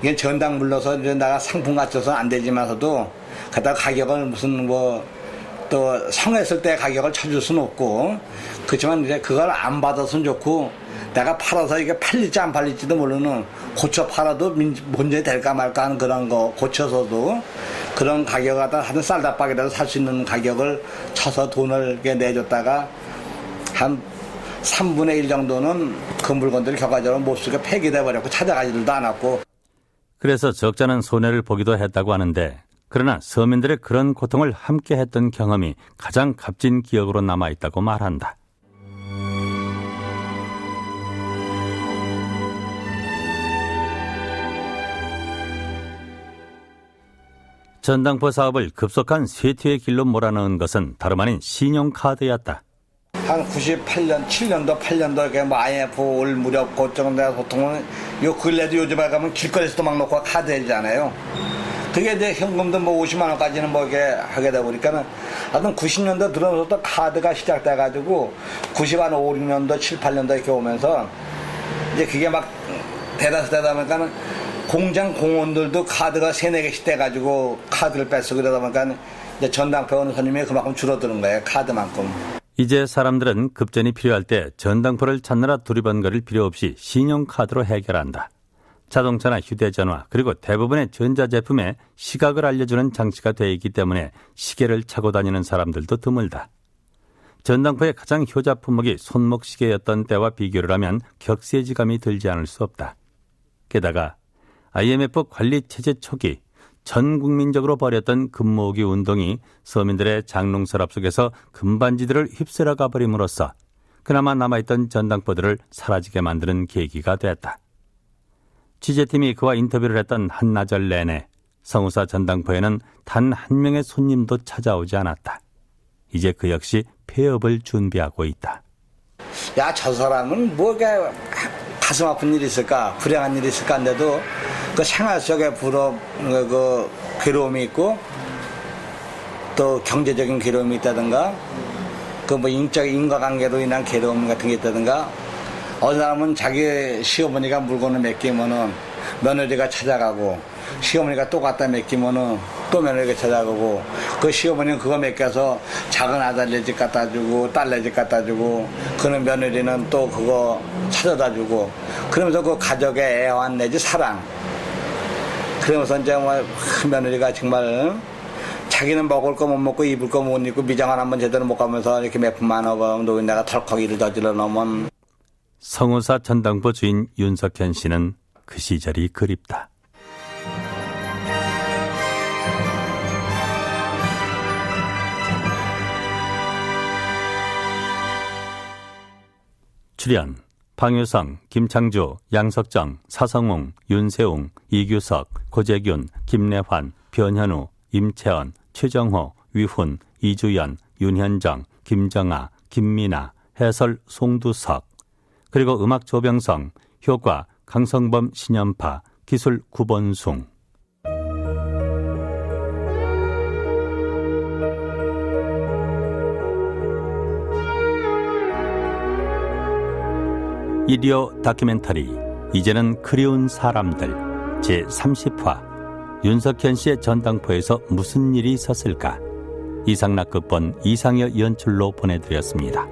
이게 전당 물러서 이제 내가 상품 갖춰서 안 되지만서도 갖다가 가격을 무슨 또 성했을 때 가격을 쳐줄 수는 없고, 그렇지만 이제 그걸 안 받았으면 좋고, 내가 팔아서 이게 팔릴지 안 팔릴지도 모르는, 고쳐 팔아도 문제 될까 말까 하는 그런 거 고쳐서도 그런 가격을 갖다 하든 쌀다박이라도 살 수 있는 가격을 쳐서 돈을 이렇게 내줬다가 한 3분의 1 정도는 그 물건들이 결과적으로 못 쓰게 폐기돼 버렸고 찾아가지도 않았고. 그래서 적잖은 손해를 보기도 했다고 하는데, 그러나 서민들의 그런 고통을 함께 했던 경험이 가장 값진 기억으로 남아있다고 말한다. 전당포 사업을 급속한 쇠퇴의 길로 몰아넣은 것은 다름 아닌 신용카드였다. 한 98년, 7년도, 8년도 이렇게 뭐 IMF 올 무렵 그쯤 내가 보통은 요 근래도 요즘에 가면 길거리에서도 막 놓고 카드 해주잖아요. 그게 이제 현금도 뭐 50만 원까지는 뭐 이렇게 하게 되다 보니까는 하여튼 90년도 들어서부터 카드가 시작돼가지고 90한 5, 6년도, 7, 8년도 이렇게 오면서 이제 그게 막 되다 보니까는 공장 공원들도 카드가 3, 4개씩 돼가지고 카드를 뺏고 그러다 보니까 이제 전당포 오는 손님이 그만큼 줄어드는 거예요. 카드만큼. 이제 사람들은 급전이 필요할 때 전당포를 찾느라 두리번거릴 필요 없이 신용카드로 해결한다. 자동차나 휴대전화 그리고 대부분의 전자제품에 시각을 알려주는 장치가 되어 있기 때문에 시계를 차고 다니는 사람들도 드물다. 전당포의 가장 효자 품목이 손목시계였던 때와 비교를 하면 격세지감이 들지 않을 수 없다. 게다가 IMF 관리체제 초기 전 국민적으로 벌였던 금모으기 운동이 서민들의 장롱서랍 속에서 금반지들을 휩쓸어 가버림으로써 그나마 남아있던 전당포들을 사라지게 만드는 계기가 됐다. 취재팀이 그와 인터뷰를 했던 한나절 내내 성우사 전당포에는 단 한 명의 손님도 찾아오지 않았다. 이제 그 역시 폐업을 준비하고 있다. 야, 저 사람은 뭐가 가슴 아픈 일이 있을까, 불행한 일이 있을까 한데도 그 생활 속에 그 괴로움이 있고 또 경제적인 괴로움이 있다든가 그 뭐 인과관계로 인한 괴로움 같은 게 있다든가 어느 사람은 자기 시어머니가 물건을 맡기면은 며느리가 찾아가고 시어머니가 또 갖다 맡기면은 또 며느리가 찾아가고 그 시어머니는 그거 맡겨서 작은 아들 집 갖다 주고 딸네 집 갖다 주고 그는 며느리는 또 그거 찾아다 주고 그러면서 그 가족의 애환 내지 사랑 그러면서 이제 뭐 며느리가 정말 자기는 먹을 거 못 먹고 입을 거 못 입고 미장원 한번 제대로 못 가면서 이렇게 몇 푼만 하고 노인네가 덜컥 일을 저질러 놓으면 성우사 전당포 주인 윤석현 씨는 그 시절이 그립다. 출연 방유성, 김창주, 양석정, 사성웅, 윤세웅, 이규석, 고재균, 김래환, 변현우, 임채원, 최정호, 위훈, 이주연, 윤현정, 김정아, 김미나, 해설 송두석 그리고 음악 조병성, 효과 강성범 신연파, 기술 구본숭. 이디오 다큐멘터리 이제는 그리운 사람들 제30화 윤석현 씨의 전당포에서 무슨 일이 있었을까? 이상락 극본 이상여 연출로 보내드렸습니다.